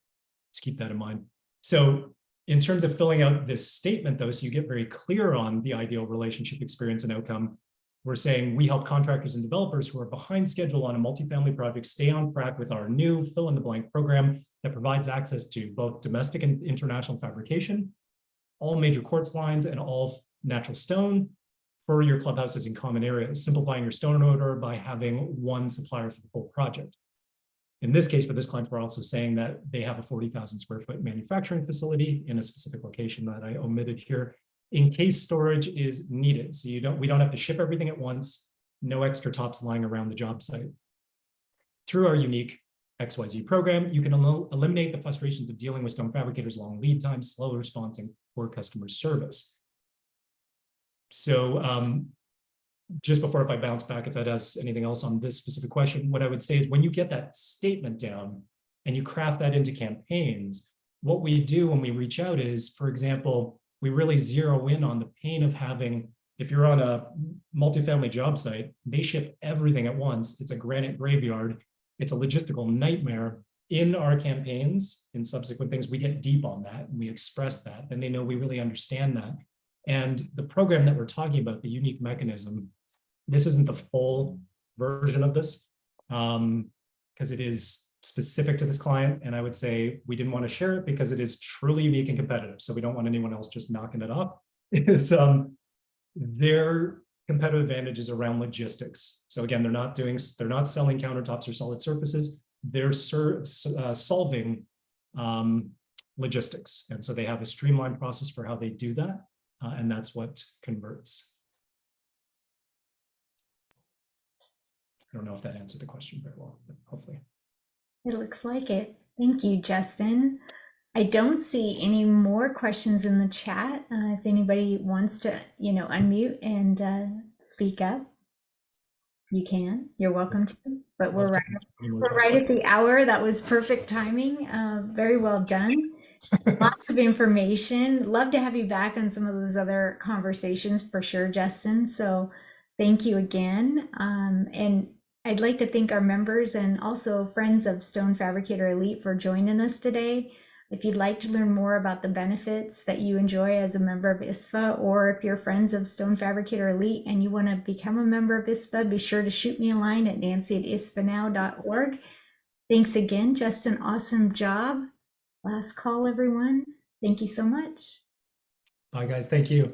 just keep that in mind. So in terms of filling out this statement, though, so you get very clear on the ideal relationship experience and outcome, we're saying we help contractors and developers who are behind schedule on a multifamily project stay on track with our new fill-in-the-blank program that provides access to both domestic and international fabrication, all major quartz lines, and all natural stone for your clubhouses and common areas, simplifying your stone order by having one supplier for the full project. In this case, for this client, we're also saying that they have a 40,000 square foot manufacturing facility in a specific location that I omitted here, in case storage is needed. So we don't have to ship everything at once, no extra tops lying around the job site. Through our unique XYZ program, you can eliminate the frustrations of dealing with stone fabricators, long lead times, slow response, and poor customer service. So just before, if I bounce back, if that has anything else on this specific question, what I would say is when you get that statement down and you craft that into campaigns, what we do when we reach out is, for example, we really zero in on the pain of having, if you're on a multifamily job site, they ship everything at once. It's a granite graveyard. It's a logistical nightmare. In our campaigns, in subsequent things, we get deep on that and we express that, and they know we really understand that. And the program that we're talking about, the unique mechanism, this isn't the full version of this because it is specific to this client. And I would say we didn't want to share it because it is truly unique and competitive. So we don't want anyone else just knocking it off. Their competitive advantage is around logistics. So again, they're not selling countertops or solid surfaces. They're solving logistics. And so they have a streamlined process for how they do that. And that's what converts. I don't know if that answered the question very well, but hopefully. It looks like it. Thank you, Justin. I don't see any more questions in the chat. If anybody wants to, unmute and speak up, you can. You're welcome to. But we're right at the hour. That was perfect timing. Very well done. Lots of information. Love to have you back on some of those other conversations for sure, Justin. So thank you again. And I'd like to thank our members and also friends of Stone Fabricator Elite for joining us today. If you'd like to learn more about the benefits that you enjoy as a member of ISFA, or if you're friends of Stone Fabricator Elite and you want to become a member of ISFA, be sure to shoot me a line at nancy@isfanow.org. Thanks again, Justin. Awesome job. Last call, everyone. Thank you so much. Bye, guys. Thank you.